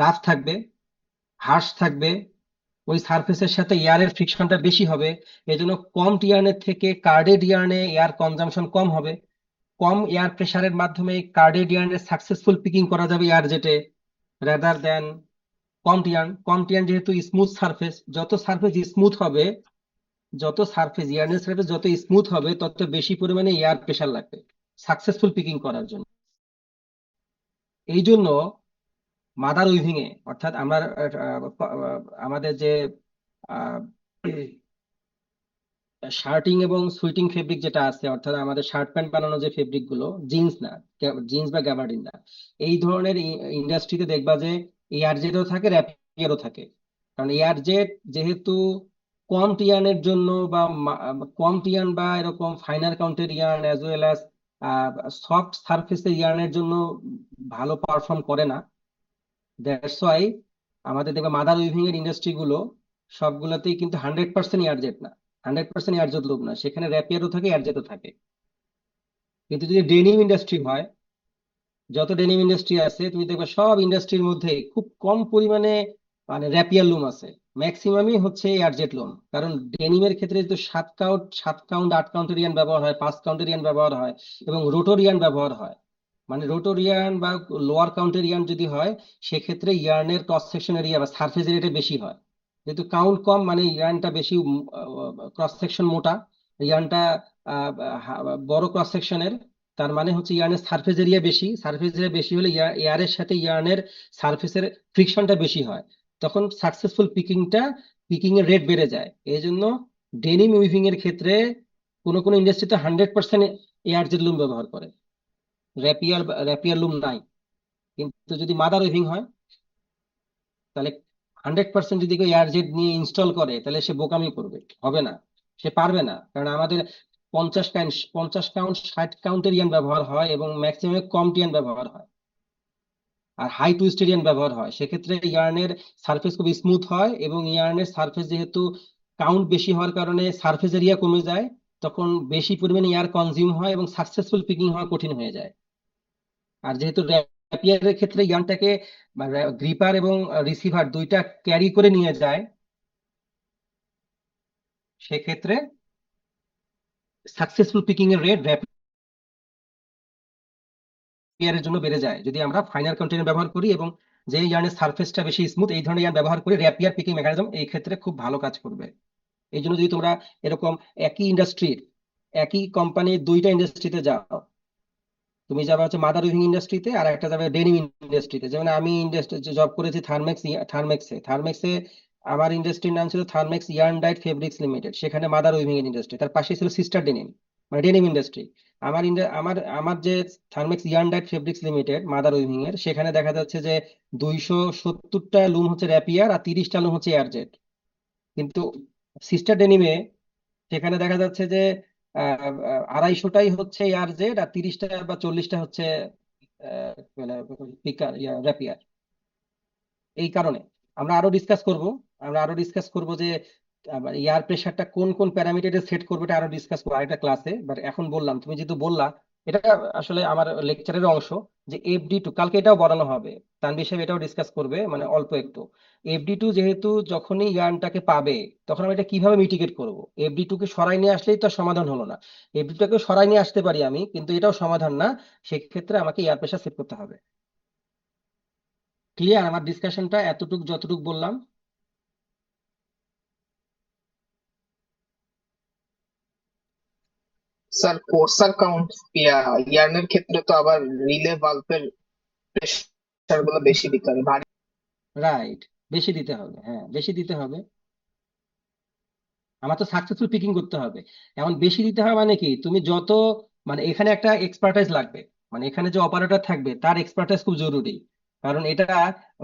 রাফ থাকবে, হার্শ থাকবে, ওই সারফেসের সাথে এয়ারের ফ্রিকশনটা বেশি হবে। এই জন্য কম টিয়ানের থেকে কার্ডেরিয়ানে এয়ার কনজাম্পশন কম হবে, কম এয়ার প্রেসারের মাধ্যমে কার্ডেরিয়ানের সাকসেসফুল পিকিং করা যাবে এয়ার জেটে, রাদার দেন কম টিয়ান যেহেতু স্মুথ সারফেস, যত সারফেস স্মুথ হবে, ইয়ার্নের সারফেস যত স্মুথ হবে, তত বেশি পরিমাণে এয়ার প্রেসার লাগবে সাকসেসফুল পিকিং করার জন্য। এই জন্য মাদার উইভিং এ, অর্থাৎ আমরা আমাদের যে শার্টিং এবং সুইটিং ফেব্রিক যেটা আছে, অর্থাৎ আমাদের শার্ট প্যান্ট বানানো যে ফেব্রিক গুলো, জিন্স বা গ্যাবার্ডিন না, এই ধরনের ইন্ডাস্ট্রিতে দেখবা যে এয়ার জেটও থাকে, র্যাপিয়ারও থাকে। কারণ এয়ার জেট যেহেতু কম টিয়ানের জন্য বা কম টিয়ান বা এরকম ফাইনার কাউন্টের yarn as well as soft সারফেসের ইয়ার্নের জন্য ভালো পারফর্ম করে না। দ্যাটস ওয়াই আমাদের দেখবে মাদার উইভিং এর ইন্ডাস্ট্রি গুলো সবগুলোতেই কিন্তু 100% এয়ার জেট না, 100% এয়ার জেট লুপ না, সেখানে র্যাপিয়ারও থাকে, এয়ার জেটও থাকে। কিন্তু যদি ডেনিম ইন্ডাস্ট্রি হয়, যত ডেনিম ইন্ডাস্ট্রি আছে তুমি দেখবে সব ইন্ডাস্ট্রির মধ্যে খুব কম পরিমাণে মানে র্যাপিয়ার লুম আছে, ম্যাক্সিমামই হচ্ছে এয়ার জেট লুম। কারণ ডেনিমের ক্ষেত্রে তো 7 কাউন্ট 8 কাউন্টের ইয়ার্ন ব্যবহার হয়, 5 কাউন্টের ইয়ার্ন ব্যবহার হয় এবং রোটোর ইয়ার্ন ব্যবহার হয়। মানে রোটোর ইয়ার্ন বা লোয়ার কাউন্টের ইয়ার্ন যদি হয়, সেক্ষেত্রে ইয়ার্নের ক্রস সেকশন এরিয়া বা সারফেস এরিয়াটা বেশি হয়। যেহেতু কাউন্ট কম, মানে ইয়ার্নটা বেশি, ক্রস সেকশন মোটা, ইয়ার্নটা বড় ক্রস সেকশনের, তার মানে হচ্ছে ইয়ার্নের সারফেস এরিয়া বেশি হলে এয়ারের সাথে ইয়ার্নের সারফেসের ফ্রিকশনটা বেশি হয়, তখন সাকসেসফুল পিকিং এর রেট বেড়ে যায়। এই জন্য ডেনিম উইভিং এর ক্ষেত্রে কোনো ইন্ডাস্ট্রিতে 100% এয়ার জেট লুম ব্যবহার করে, র্যাপিয়ার লুম নাই। কিন্তু যদি মাদার উইভিং হয়, তাহলে 100% যদি কেউ এয়ার জেট নিয়ে ইনস্টল করে, তাহলে সে বোকামি করবে, হবে না, সে পারবে না। কারণ আমাদের 50 কাউন্ট 60 কাউন্টের ইয়ার্ন ব্যবহার হয় এবং ম্যাক্সিমাম কম টিয়ান ব্যবহার হয়, আর হাই টুইস্টেড ইয়ার্ন ব্যবহার হয়। সেক্ষেত্রে ইয়ার্নের সারফেস খুব স্মুথ হয় এবং ইয়ার্নের সারফেস যেহেতু কাউন্ট বেশি হওয়ার কারণে সারফেস এরিয়া কমে যায়, তখন বেশি পরিমাণে এয়ার কনজিউম হয় এবং সাকসেসফুল পিকিং হওয়া কঠিন হয়ে যায়। আর যেহেতু র্যাপিয়ারের ক্ষেত্রে ইয়ার্নটাকে গ্রিপার এবং রিসিভার দুইটা ক্যারি করে নিয়ে যায়, সেক্ষেত্রে সাকসেসফুল পিকিং এর রেট র্যাপিয়ারের জন্য বেড়ে যায় যদি আমরা ফাইনাল কন্টেনার ব্যবহার করি এবং যে ইয়ার্নের সারফেসটা বেশি স্মুথ, এই ধরনের ইয়ার্ন ব্যবহার করি, র্যাপিয়ার পিকিং মেকানিজম এই ক্ষেত্রে খুব ভালো কাজ করবে। এই জন্য যদি তোমরা এরকম একই ইন্ডাস্ট্রির একই কোম্পানির দুইটা ইন্ডাস্ট্রিতে যাও, তুমি যাবে হচ্ছে মাদার উইভিং ইন্ডাস্ট্রিতে আর একটা যাবে ডেনিম ইন্ডাস্ট্রিতে। যেমন আমি ইন্ডাস্ট্রি জব করেছি থার্মেক্সে আমার ইন্ডাস্ট্রির নাম ছিল থার্মেক্স ইয়ার্ন ডাইট ফেব্রিক্স লিমিটেড, সেখানে মাদার উইভিং এর ইন্ডাস্ট্রি, তার পাশে ছিল সিস্টার ডেনিম, মানে ডেনিম ইন্ডাস্ট্রি। আমার যে থার্মেক্স ইয়ার্ন ডাইট ফেব্রিক্স লিমিটেড মাদার উইভিং এর, সেখানে দেখা যাচ্ছে যে 270টা লুম হচ্ছে র্যাপিয়ার আর 30টা লুম হচ্ছে এয়ারজেট। কিন্তু সিস্টার ডেনিমে সেখানে দেখা যাচ্ছে যে 250টাই হচ্ছে এয়ারজেড আর 30টা বা 40টা হচ্ছে মানে র্যাপিয়ার। এই কারণে আমরা আরো ডিসকাস করব, যে এয়ার প্রেসারটা কোন কোন প্যারামিটারে সেট করবে, এটা আরো ডিসকাস করবো আরেকটা ক্লাসে। বাট এখন বললাম, তুমি যেহেতু বললা, এটা আসলে আমার লেকচারের অংশ, যে FD2 কালকে এটাও বাড়ানো হবে, তানভীর সাহেব এটাও ডিসকাস করবে, মানে অল্প একটু। FD2 যেহেতু যখনই ইয়ানটাকে পাবে, তখন আমরা এটা কিভাবে মিটিগেট করব? FD2 কে সরাই নিয়ে আসলেই তো সমাধান হলো না। FD2 কে সরাই নিয়ে আসতে পারি আমি, কিন্তু এটাও সমাধান না। সেক্ষেত্রে আমাকে এয়ার প্রেসার সেট করতে হবে। ক্লিয়ার আমার ডিসকাশনটা এতটুক যতটুক বললাম? স্যার কোর্সার কাউন্ট ইয়ার্নের ক্ষেত্রে তো আবার রিলে ভালভের প্রেসার গুলো বেশি দিতে হবে, ভারী। রাইট, বেশি দিতে হবে, হ্যাঁ বেশি দিতে হবে। আমার তো সাকসেসফুল পিকিং করতে হবে। এখন বেশি দিতে হবে মানে কি, তুমি যত, মানে এখানে একটা এক্সপার্টাইজ লাগবে, মানে এখানে যে অপারেটর থাকবে তার এক্সপার্টাইজ খুব জরুরি। কারণ এটা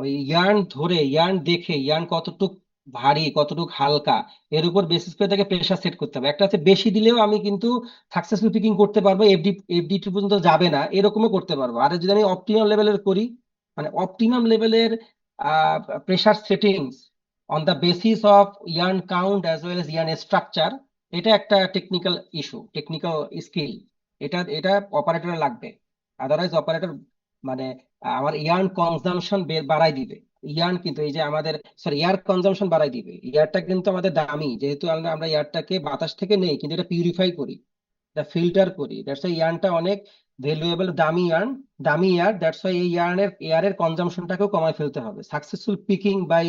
ওই ইয়ার্ন ধরে, ইয়ার্ন দেখে, ইয়ার্ন কতটুক ভারী কতটুক হালকা, এর উপর বেসিস করে তাকে প্রেশার সেট করতে হবে। একটা হচ্ছে বেশি দিলেও আমি কিন্তু সাকসেসফুল পিকিং করতে পারবো, FD2 পর্যন্ত যাবে না এরকমও করতে পারবো। আর যদি আমি অপটিমাম লেভেলের করি, মানে অপটিমাম লেভেলের pressure settings on the basis of yarn count as well as yarn structure, এটা একটা টেকনিক্যাল ইস্যু, টেকনিক্যাল স্কিল। এটা এটা অপারেটর লাগবে, আদারওয়াইজ অপারেটর মানে আমার ইয়ার্ন কনজাম্পশন বাড়াই দিবে। ইয়ার্ন কিন্তু এই যে আমাদের, সরি, এয়ার কনজাম্পশন বাড়াই দিবে। এয়ারটা কিন্তু আমাদের দামি, যেহেতু আমরা এয়ারটাকে বাতাস থেকে নেই, কিন্তু এটা পিউরিফাই করি, এটা ফিল্টার করি, দ্যাটস ওয়াই ইয়ার্নটা অনেক ভ্যালুয়েবল, দামি এয়ার। দ্যাটস ওয়াই এই এয়ারের কনজাম্পশনটাকেও কমায় ফেলতে হবে। Successful picking by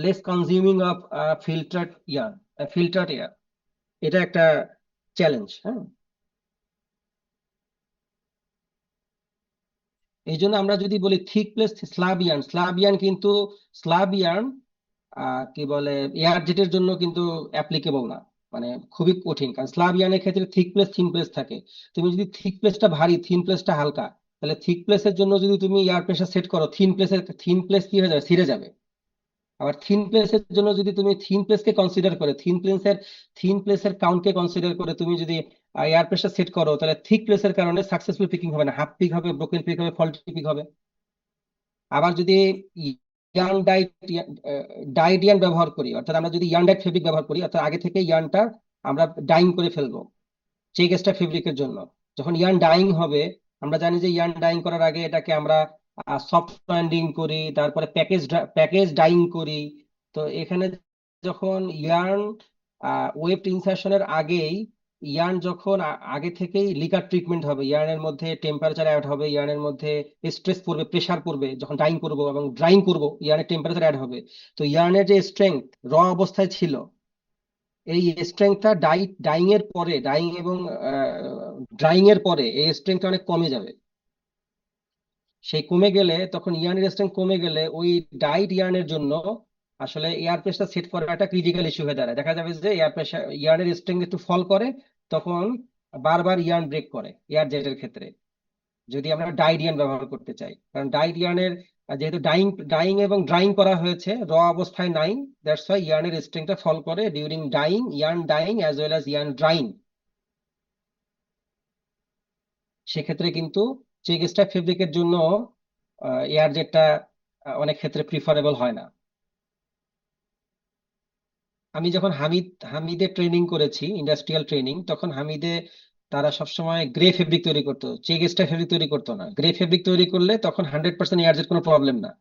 less consuming of filtered air, এটা একটা চ্যালেঞ্জ। হ্যাঁ, এই জন্য আমরা যদি বলি থিক প্লেস স্লাবিয়ান কিন্তু স্লাবিয়ান কি বলে এয়ার জেটের জন্য কিন্তু অ্যাপ্লিকেবল না, মানে খুবই কঠিন। কারণ স্লাবিয়ানের ক্ষেত্রে থিক প্লেস থিন প্লেস থাকে। তুমি যদি থিক প্লেসটা ভারী, থিন প্লেসটা হালকা, তাহলে থিক প্লেসের জন্য যদি তুমি এয়ার প্রেসার সেট করো, থিন প্লেস কি হয়ে যাবে, ছিঁড়ে যাবে। আবার থিন প্লেসের জন্য যদি তুমি থিন প্লেসের কাউন্টকে কনসিডার করে তুমি যদি এয়ার প্রেসার সেট করো, তাহলে থিক প্লেসের কারণে সাকসেসফুল পিকিং হবে না, হাফ পিক হবে, ব্রোকেন পিক হবে, ফল্টি পিক হবে। আবার যদি ইয়ার্ন ডাইড ইয়ার্ন ব্যবহার করি, অর্থাৎ আমরা যদি ইয়ার্ন ডাইড ফেব্রিক ব্যবহার করি, অর্থাৎ আগে থেকে ইয়ার্নটা আমরা ডাইং করে ফেলবো চেক এক্সট্রা ফেব্রিকের জন্য। যখন ইয়ার্ন ডাইং হবে, আমরা জানি যে ইয়ার্ন ডাইং করার আগে এটাকে আমরা সফট স্যান্ডিং করি, তারপরে প্যাকেজ ডাইং করি। তো এখানে যখন ইয়ার্ন ওয়েবড ইনসার্শনের আগেই, ইয়ার্ন যখন আগে থেকেই লিকার ট্রিটমেন্ট হবে, ইয়ার্নের মধ্যে টেম্পারেচার অ্যাড হবে, ইয়ার্নের মধ্যে স্ট্রেস পড়বে, প্রেসার পড়বে, যখন ডাইং করব এবং ড্রাইং করব ইয়ার্নের টেম্পারেচার অ্যাড হবে। তো ইয়ার্নের যে স্ট্রেংথ অবস্থায় ছিল, এই স্ট্রেংথটা ডাইং এর পরে, ডাইং এবং ড্রাইং এর পরে এই স্ট্রেংথটা অনেক কমে যাবে। সেই কমে গেলে, তখন ইয়ার্নের স্ট্রেংথ কমে গেলে ওই ডাইট ইয়ার্নের জন্য আসলে এয়ার প্রেসার সেট করা একটা ক্রিটিক্যাল ইস্যু হয়ে দাঁড়ায়। দেখা যাবে যে ইয়ার্নের স্ট্রেংথ একটু ফল করে, তখন বারবার ইয়ার্ন ব্রেক করে এয়ার জেটের ক্ষেত্রে, যদি আমরা ডাইট ইয়ার্ন ব্যবহার করতে চাই। কারণ ডাইট ইয়ার্নের যেহেতু ডাইং এবং ড্রাইং করা হয়েছে, অবস্থায় নাই, দ্যাটস ওয়াই ইয়ার্নের স্ট্রেংথটা ফল করে during yarn dyeing as well as yarn drying. সেক্ষেত্রে কিন্তু চেক স্ট্রাপ ফেব্রিকের জন্য এয়ার জেটটা অনেক ক্ষেত্রে প্রিফারেবল হয় না। আমি যখন হামিদে ট্রেনিং করেছি, ইন্ডাস্ট্রিয়াল ট্রেনিং, তখন হামিদে তারা সবসময় গ্রে ফেব্রিক তৈরি করতো, চেক স্ট্রাপ ফেব্রিক তৈরি করতো না। গ্রে ফেব্রিক তৈরি করলে তখন 100% এয়ার জেট কোনো প্রবলেম না,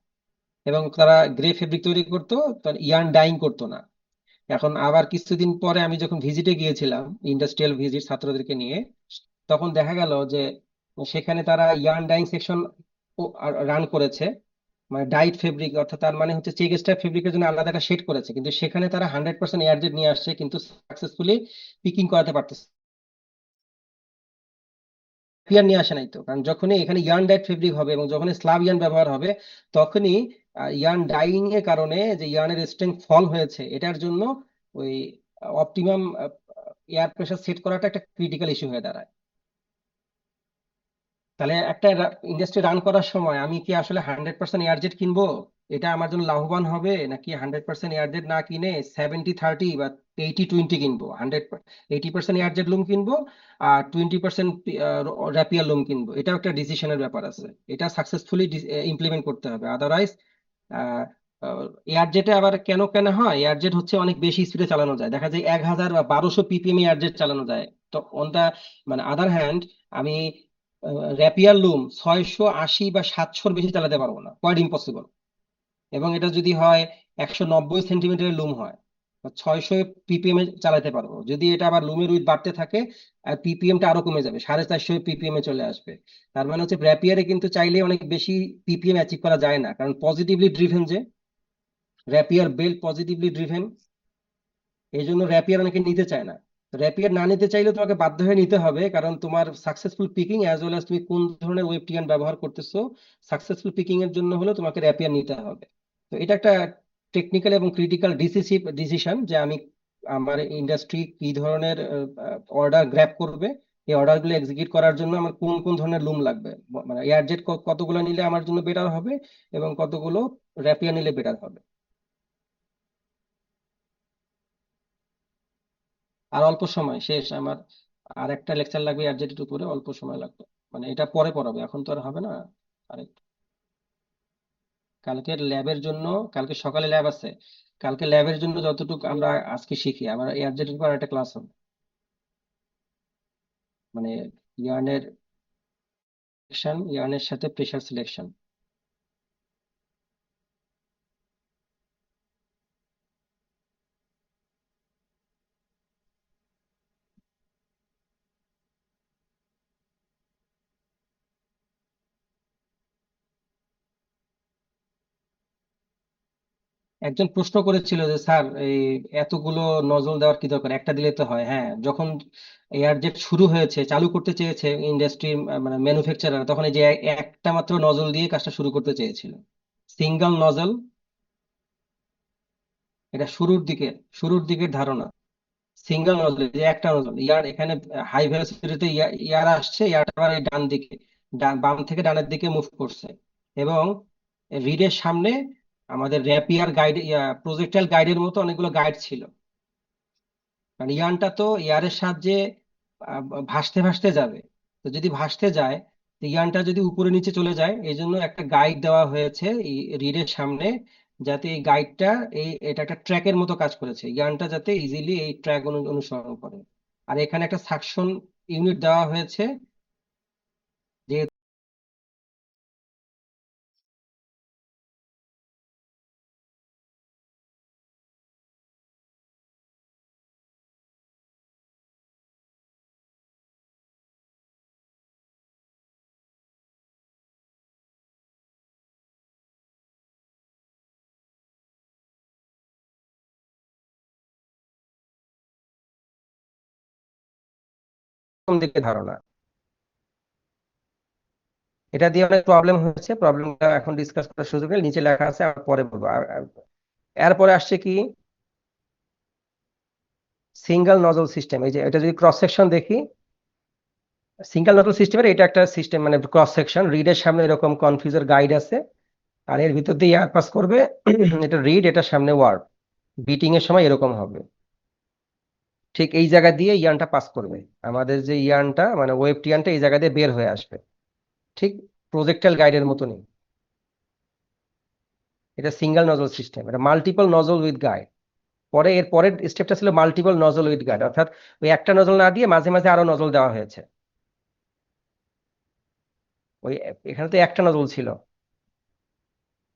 এবং তারা গ্রে ফেব্রিক তৈরি করতো, তখন ইয়ার্ন ডাইং করতো না। এখন আবার কিছুদিন পরে আমি যখন ভিজিটে গিয়েছিলাম, ইন্ডাস্ট্রিয়াল ভিজিট ছাত্রদেরকে নিয়ে, তখন দেখা গেল যে সেখানে তারা ইয়ার্ন ডাইং সেকশন রান করেছে, মানে ডাইট ফেব্রিক, অর্থাৎ তার মানে হচ্ছে চেক স্ট্রাইপ ফেব্রিকের জন্য আলাদা একটা শেড করেছে, কিন্তু সেখানে তারা 100% এয়ারজেট নিয়ে আসছে কিন্তু সাকসেসফুলি পিকিং করাতে পারতেছে। রেপিয়ার নিয়ে আসে নাই তো, কারণ যখনই এখানে ইয়ার্ন ডাইড ফেব্রিক হবে এবং যখনই স্লাব ইয়ার্ন ব্যবহার হবে, তখনই ইয়ার্ন ডাইং এর কারণে যে ইয়ার্নের স্ট্রেংথ ফল হয়েছে, এটার জন্য ওই অপটিমাম এয়ার প্রেসার সেট করাটা একটা ক্রিটিক্যাল ইস্যু হয়ে দাঁড়ায়। তাহলে একটা ইন্ডাস্ট্রি রান করার সময় আমি কি আসলে 100% এয়ারজেট কিনবো, এটা আমার জন্য লাভবান হবে, নাকি 100% এয়ারজেট না কিনে 70-30 বা 80-20 কিনবো, 80% এয়ারজেট লুম কিনবো আর 20% র্যাপিয়ার লুম কিনবো? এটাও একটা ডিসিশনের ব্যাপার আছে, এটা সাকসেসফুলি ইমপ্লিমেন্ট করতে হবে, আদারওয়াইজ এয়ারজেটে আবার কেন কেন হয়, এয়ারজেট হচ্ছে অনেক বেশি স্পিডে চালানো যায়, দেখা যায় 1000 বা 1200 পিপিএম এয়ারজেট চালানো যায়। তো অন দা মানে আদার হ্যান্ড আমি র্যাপিয়ার লুম 680 বা 700 বেশি চালাতে পারবো না, কোয়াইট ইম্পসিবল। এবং এটা যদি হয় 190 সেন্টিমিটারের লুম হয়, 600 পিপিএম এ চালাতে পারবো। যদি এটা আবার লুমের উইথ বাড়তে থাকে, আর পিপিএমটা আরো কমে যাবে, 450 পিপিএম এ চলে আসবে। তার মানে হচ্ছে র্যাপিয়ারে কিন্তু চাইলে অনেক বেশি পিপিএম অ্যাচিভ করা যায় না, কারণ পজিটিভলি ড্রিভেন, যে র্যাপিয়ার বেল্ট পজিটিভলি ড্রিভেন, এই জন্য র্যাপিয়ার অনেকে নিতে চায় না। র্যাপিয়ার না নিতে চাইলে তোমাকে বাধ্য হয়ে নিতে হবে, কারণ তোমার successful picking as well as তুমি কোন ধরনের ওয়েব টিয়ান ব্যবহার করতেছো, সাকসেসফুল পিকিং এর জন্য হলে তোমাকে র্যাপিয়ার নিতে হবে। তো এটা একটা টেকনিক্যাল এবং ক্রিটিক্যাল ডিসিশন, যে আমি আমার ইন্ডাস্ট্রি কি ধরনের অর্ডার গ্র্যাব করবে, এই অর্ডার গুলো এক্সিকিউট করার জন্য আমার কোন কোন ধরনের লুম লাগবে, মানে এয়ারজেট কতগুলো নিলে আমার জন্য বেটার হবে এবং কতগুলো র্যাপিয়ার নিলে বেটার হবে। আর অল্প সময় শেষ আমার, আর একটা লেকচার লাগবে এর উপরে, অল্প সময় লাগবে, মানে এটা পরে পড়াবে, এখন তো আর হবে না। আরেকটু কালকের ল্যাবের জন্য, কালকে সকালে ল্যাব আছে, কালকে ল্যাবের জন্য যতটুকু আমরা আজকে শিখি, আমার এর উপর একটা ক্লাস হবে, মানে ইয়ার্নের ইয়ার্নের সাথে প্রেসার সিলেকশন। একজন প্রশ্ন করেছিল যে স্যার, এই এতগুলো নজল দেওয়ার কি দরকার, একটা দিলে তো হয়। হ্যাঁ, যখন এয়ার জেট শুরু হয়েছে, চালু করতে চেয়েছে ইন্ডাস্ট্রি, মানে ম্যানুফ্যাকচারার, তখন এই যে একটা মাত্র নজল দিয়ে কাজটা শুরু করতে চেয়েছিল, সিঙ্গেল নজল। এটা শুরুর দিকের ধারণা, সিঙ্গেল নজল, যে একটা নজল ইয়ার, এখানে হাই ভেলোসিটিতে ইয়ার আসছে, ইয়ারটা আবার এই ডান দিকে, বাম থেকে ডানের দিকে মুভ করছে, এবং রিডের সামনে আমাদের র্যাপিয়ার গাইড, প্রজেক্টাইল গাইডের মতো অনেকগুলো গাইড ছিল। কারণ ইয়ানটা তো এয়ারের সাহায্যে আহ, ভাসতে ভাসতে যাবে, তো যদি ভাসতে যায়, তো ইয়ানটা যদি উপরে নিচে চলে যায়, এই জন্য একটা গাইড দেওয়া হয়েছে রিডের সামনে, যাতে এই গাইডটা, এটা একটা ট্র্যাকের মতো কাজ করেছে, ইয়ানটা যাতে ইজিলি এই ট্র্যাক অনুসরণ করে। আর এখানে একটা সাকশন ইউনিট দেওয়া হয়েছে, যে প্রথম দিকে ধারণা, এটা দিয়ে অনেক প্রবলেম হয়েছে, প্রবলেমটা এখন ডিসকাস করার সুযোগ নেই, নিচে লেখা আছে, আর পরে বলবো। এরপরে আসছে কি, সিঙ্গেল নজল সিস্টেম। এই যে এটা যদি ক্রস সেকশন দেখি, সিঙ্গেল নজল সিস্টেমের এটা একটা সিস্টেম, মানে ক্রস সেকশন, রিডের সামনে এরকম কনফিউজার গাইড আছে, আর এর ভিতর দিয়ে এয়ার পাস করবে, এটা রিড, এটা সামনে ওয়ার্ড, বিটিং এর সময় এরকম হবে, ঠিক এই জায়গা দিয়ে ইয়ানটা পাস করবে, আমাদের যে ইয়ানটা মানে ওয়েব টিয়ানটা এই জায়গা দিয়ে বের হয়ে আসবে, ঠিক প্রজেক্টাইল গাইডের মতনই। এটা সিঙ্গেল নজল সিস্টেম, এটা মাল্টিপল নজল উইথ গাইড। পরে এর পরের স্টেপটা ছিল মাল্টিপল নজল উইথ গাইড, অর্থাৎ ওই একটা নজল না দিয়ে মাঝে মাঝে আরো নজল দেওয়া হয়েছে। ওই এখানে তো একটা নজল ছিল,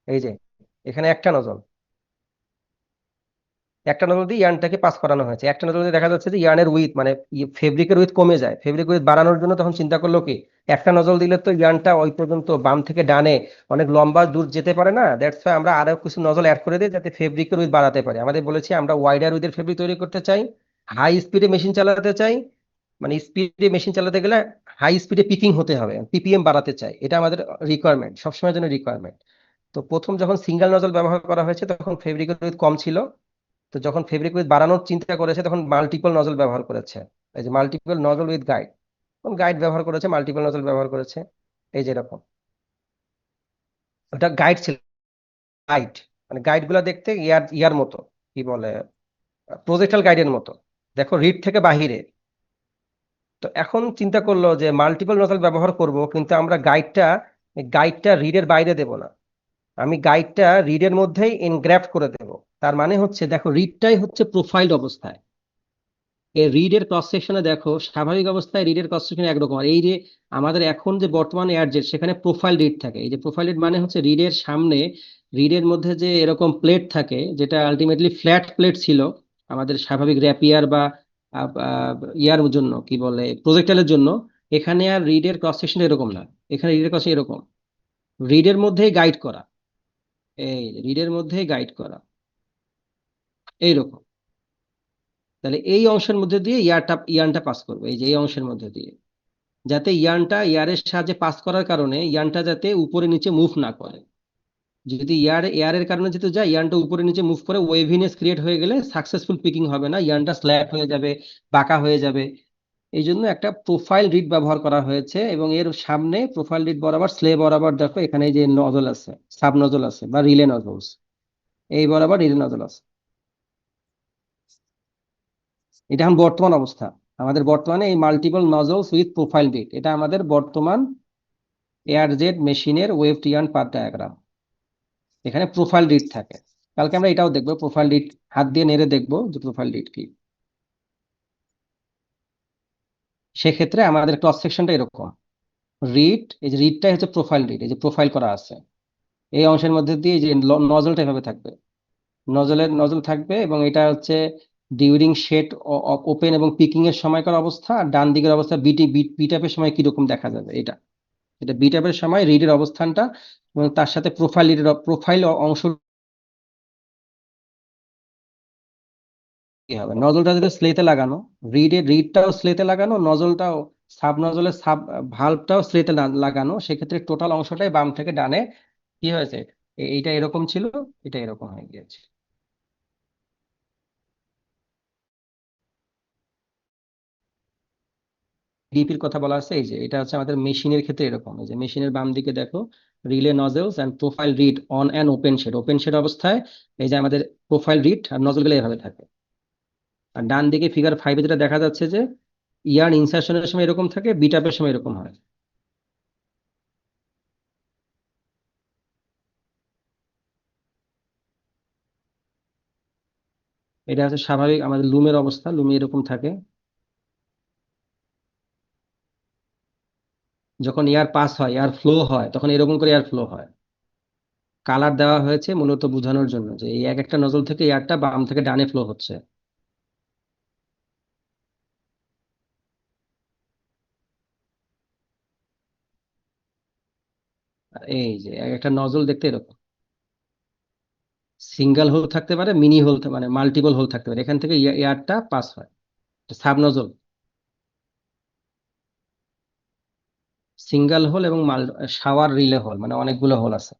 এই যে এখানে একটা নজল দিয়ে ইয়ার্নটাকে পাস করানো হয়েছে, একটা নজল দিয়ে দেখা যাচ্ছে যে ইয়ার্নের উইথ, মানে ফেব্রিকের উইথ কমে যায়, ফেব্রিক উইথ বাড়ানোর জন্য তখন চিন্তা করলো কি, একটা নজল দিলে তো ইয়ার্নটা ওই পর্যন্ত বাম থেকে ডানে অনেক লম্বা দূর যেতে পারে না, দ্যাটস ওয়াই আমরা আরো কিছু নজল অ্যাড করে দিই যাতে ফেব্রিকের উইথ বাড়াতে পারি। আমাদের বলেছি আমরা ওয়াইডার উইথের ফেব্রিক তৈরি করতে চাই, হাই স্পিডে মেশিন চালাতে চাই, মানে স্পিডে মেশিন চালাতে গেলে হাই স্পিডে পিকিং হতে হবে, পিপিএম বাড়াতে চাই, এটা আমাদের রিকোয়ারমেন্ট, সবসময়ের জন্য রিকোয়ারমেন্ট। তো প্রথম যখন সিঙ্গেল নজল ব্যবহার করা হয়েছে তখন ফেব্রিকের উইথ কম ছিল, তো যখন ফেব্রিক উইথ বাড়ানোর চিন্তা করেছে তখন মাল্টিপল নজল ব্যবহার করেছে, এই যে multiple nozzle with guide, guide ব্যবহার করেছে, মাল্টিপল নজল ব্যবহার করেছে, এই যে এরকম। ওটা গাইড ছিল, গাইড মানে গাইড গুলা দেখতে ইয়ার ইয়ার মতো, কি বলে, প্রজেক্টাল গাইডের মতো, দেখো রিড থেকে বাহিরে। তো এখন চিন্তা করলো যে মাল্টিপল নজল ব্যবহার করব, কিন্তু আমরা গাইডটা রিডের বাইরে দেব না, আমি গাইডটা রিডের মধ্যেই এনগ্রাফট করে দেব। তার মানে হচ্ছে দেখো রিডটাই হচ্ছে প্রোফাইলড অবস্থায়, এই রিডের ক্রস সেকশনে দেখো স্বাভাবিক অবস্থায় রিডের ক্রস সেকশন একরকম, আর এই যে আমাদের এখন যে বর্তমানে অ্যাডজেট সেখানে প্রোফাইল রিড থাকে, এই যে প্রোফাইল রিড মানে হচ্ছে রিডের সামনে, রিডের মধ্যে যে এরকম প্লেট থাকে যেটা আলটিমেটলি ফ্ল্যাট প্লেট ছিল আমাদের স্বাভাবিক র্যাপিয়ার বা ইয়ার জন্য কি বলে প্রজেক্টাইলের জন্য, এখানে আর রিডের ক্রস সেকশন এরকম না, এখানে রিডের ক্রস এরকম, রিডের মধ্যেই গাইড করা, এই রিডের মধ্যেই গাইড করা এইরকম। তাহলে এই অংশের মধ্যে দিয়ে ইয়ানটা পাস করবে, এই যে এই অংশের মধ্যে দিয়ে, যাতে ইয়ানটা ইয়ারের সাহায্যে পাস করার কারণে ইয়ানটা যাতে উপরে নিচে মুভ না করে। যদি এয়ারের কারণে যেতে যায় ইয়ানটা উপরে নিচে মুভ করে ওয়েভিনেস ক্রিয়েট হয়ে গেলে সাকসেসফুল পিকিং হবে না, ইয়ানটা স্ল্যাপ হয়ে যাবে, বাঁকা হয়ে যাবে। এই জন্য একটা প্রোফাইল রিড ব্যবহার করা হয়েছে, এবং এর সামনে প্রোফাইল রিড বরাবর স্লে বরাবর দেখো এখানে যে নজল আছে, সাব নজল আছে বা রিলে নজলস, এই বরাবর রিলে নজল আছে। এটা এখন বর্তমান অবস্থা, আমাদের বর্তমানে এই মাল্টিপল নজলস উইথ প্রোফাইল রিড, এটা আমাদের বর্তমান এয়ারজেট মেশিনের ওয়েভ টিয়ান পাথ ডায়াগ্রাম। এখানে প্রোফাইল রিড থাকে, কালকে আমরা এটাও দেখবো, প্রোফাইল রিড হাত দিয়ে নেড়ে দেখবো যে প্রোফাইল রিড কি। সেক্ষেত্রে আমাদের ক্রস সেকশনটা এরকম, রিড, এই যে রিডটাই হচ্ছে প্রোফাইল রিড, এই যে প্রোফাইল করা আছে, এই অংশের মধ্যে দিয়ে এই যে নজলটা এভাবে থাকবে, নজল থাকবে, এবং এটা হচ্ছে ডিউরিং শেড ওপেন এবং পিকিং এর সময়কার অবস্থা, আর ডান দিকের অবস্থা বিট আপের সময় কিরকম দেখা যাবে, এটা এটা বিট আপের সময় রিডের অবস্থানটা, এবং তার সাথে প্রোফাইল অংশ কি হবে, নজলটা যদি স্লেতে লাগানো, রিডটাও স্লেতে লাগানো, নজলটাও সাব নজলের সাব ভালভটাও স্লেতে লাগানো, সেক্ষেত্রে টোটাল অংশটাই বাম থেকে ডানে কি হয়েছে, এইটা এরকম ছিল, এটা এরকম হয়ে গিয়েছে। ডিপির কথা বলা আছে, এই যে এটা হচ্ছে আমাদের মেশিনের ক্ষেত্রে এরকম, এই যে মেশিনের বাম দিকে দেখো relay nozzles and profile reed on an open shed অবস্থায়, এই যে আমাদের প্রোফাইল রিড আর নজলগুলো এভাবে থাকে। আর ডান দিকে ফিগার 5 যেটা দেখা যাচ্ছে যে ইয়ার্ন ইনসার্শনের সময় এরকম থাকে, বিট আপের সময় এরকম হয়। এটা হচ্ছে স্বাভাবিক আমাদের লুমের অবস্থা, লুমে এরকম থাকে, যখন এয়ার পাস হয়, এয়ার ফ্লো হয়, তখন এরকম করে এয়ার ফ্লো হয়। কালার দেওয়া হয়েছে মূলত বোঝানোর জন্য যে এই এক একটা নজল থেকে এয়ারটা বাম থেকে ডানে ফ্লো হচ্ছে। আর এই যে এক একটা নজল দেখতে এরকম, সিঙ্গেল হোল থাকতে পারে, মিনি হোল মানে মাল্টিপল হোল থাকতে পারে, এখান থেকে এয়ারটা পাস হয়। সাব নজল, সিঙ্গেল হোল এবং শাওয়ার রিলে হোল, মানে অনেকগুলো হোল আছে।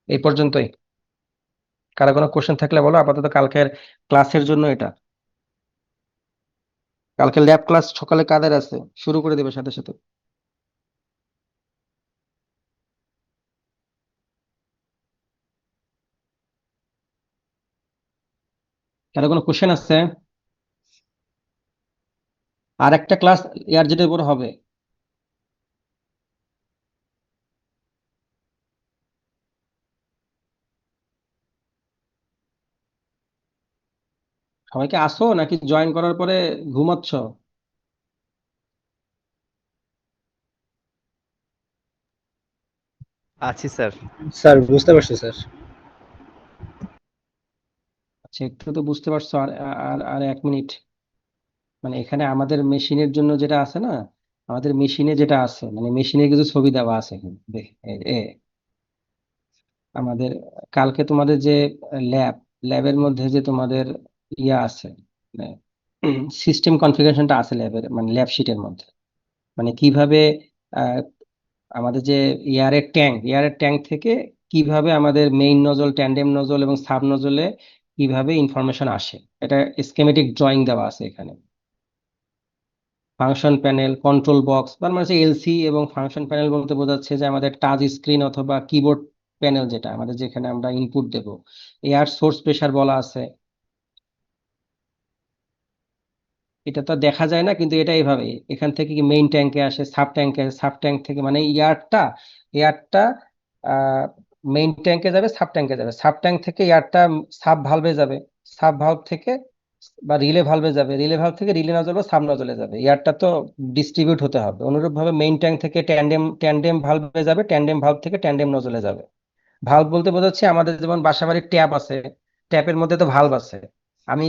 এই পর্যন্তই, কারো কোনো কোশ্চেন থাকলে বলো, আপাতত কালকের ক্লাসের জন্য এটা। কালকে ল্যাব ক্লাস সকালে কাদের আছে, শুরু করে দেবে সাথে সাথে। কারো কোনো কোশ্চেন আছে? আর একটা ক্লাস ইয়ার যেটার উপর হবে, সবাইকে আসো নাকি জয়েন করার পরে ঘুমাচ্ছ? আছি স্যার। স্যার বুঝতে পারছি স্যার। আচ্ছা, একটু তো বুঝতে পারছো। আর আর আর 1 মিনিট। মানে এখানে আমাদের মেশিনের জন্য যেটা আছে না, আমাদের মেশিনে যেটা আছে, মানে মেশিনের কিছু ছবি দেওয়া আছে এখানে আমাদের কালকে তোমাদের যে ল্যাবের মধ্যে যে তোমাদের ইয়া আছে, মানে সিস্টেম কনফিগারেশনটা আছে ল্যাবের, মানে ল্যাব শিটের মধ্যে, মানে কিভাবে আহ, আমাদের যে এয়ারের ট্যাঙ্ক থেকে কিভাবে আমাদের মেইন নজল, ট্যান্ডেম নজল এবং সাব নজলে কিভাবে ইনফরমেশন আসে, এটা স্কেমেটিক ড্রয়িং দেওয়া আছে এখানে। ফাংশন প্যানেল, কন্ট্রোল বক্স, তার মানে এলসি এবং ফাংশন প্যানেল বলতে বোঝাচ্ছে যে আমাদের টাচ স্ক্রিন অথবা কিবোর্ড প্যানেল, যেটা আমাদের যেখানে আমরা ইনপুট দেব। এয়ার সোর্স প্রেসার বলা আছে, এটা তো দেখা যায় না, কিন্তু এটা এইভাবে এখান থেকে কি মেইন ট্যাঙ্কে আসে, সাব ট্যাঙ্ক থেকে, মানে এয়ারটা মেইন ট্যাঙ্কে যাবে, সাব ট্যাঙ্ক থেকে এয়ারটা সাব ভালভে যাবে, সাব ভালভ থেকে বা রিলে ভালভে যাবে, রিলে ভালভ থেকে রিলে নজল বা সাব নজলে যাবে। এয়ারটা তো ডিস্ট্রিবিউট হতে হবে। অনুরূপ ভাবে মেইন ট্যাঙ্ক থেকে ট্যান্ডেম ভালভে যাবে, ট্যান্ডেম ভালভ থেকে ট্যান্ডেম নজলে যাবে। ভালভ বলতে বোঝাচ্ছে আমাদের যেমন বাসাবাড়ির ট্যাপ আছে, ট্যাপের মধ্যে তো ভালভ আছে। আমি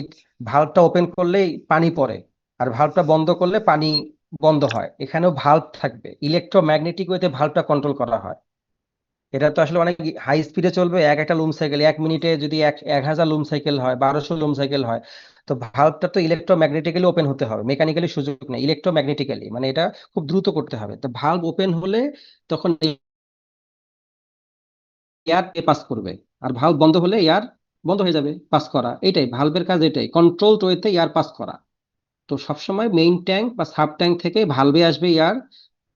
ভালভটা ওপেন করলেই পানি পড়ে, আর ভালভটা বন্ধ করলে পানি বন্ধ হয়। এখানেও ভালভ থাকবে, ইলেকট্রোম্যাগনেটিক ওয়েতে ভালভটা কন্ট্রোল করা হয়। এটা তো আসলে অনেক হাই স্পিডে চলবে, একটা লুম সাইকেল 1 মিনিটে যদি 1000 লুম সাইকেল হয়, 1200 লুম সাইকেল হয়, তো ভালভটা তো ইলেকট্রোম্যাগনেটিক্যালি ওপেন হতে হবে, মেকানিক্যালি সুযোগ নেই, ইলেকট্রোম্যাগনেটিক্যালি, মানে এটা খুব দ্রুত করতে হবে। তো ভালভ ওপেন হলে তখন এয়ার পাস করবে, আর ভালভ বন্ধ হলে এয়ার বন্ধ হয়ে যাবে পাস করা। এটাই ভালভের কাজ, এটাই কন্ট্রোল ওয়েতে এয়ার পাস করা। তো সবসময় মেইন ট্যাঙ্ক বা সাব ট্যাঙ্ক থেকে ভালভে আসবে এয়ার,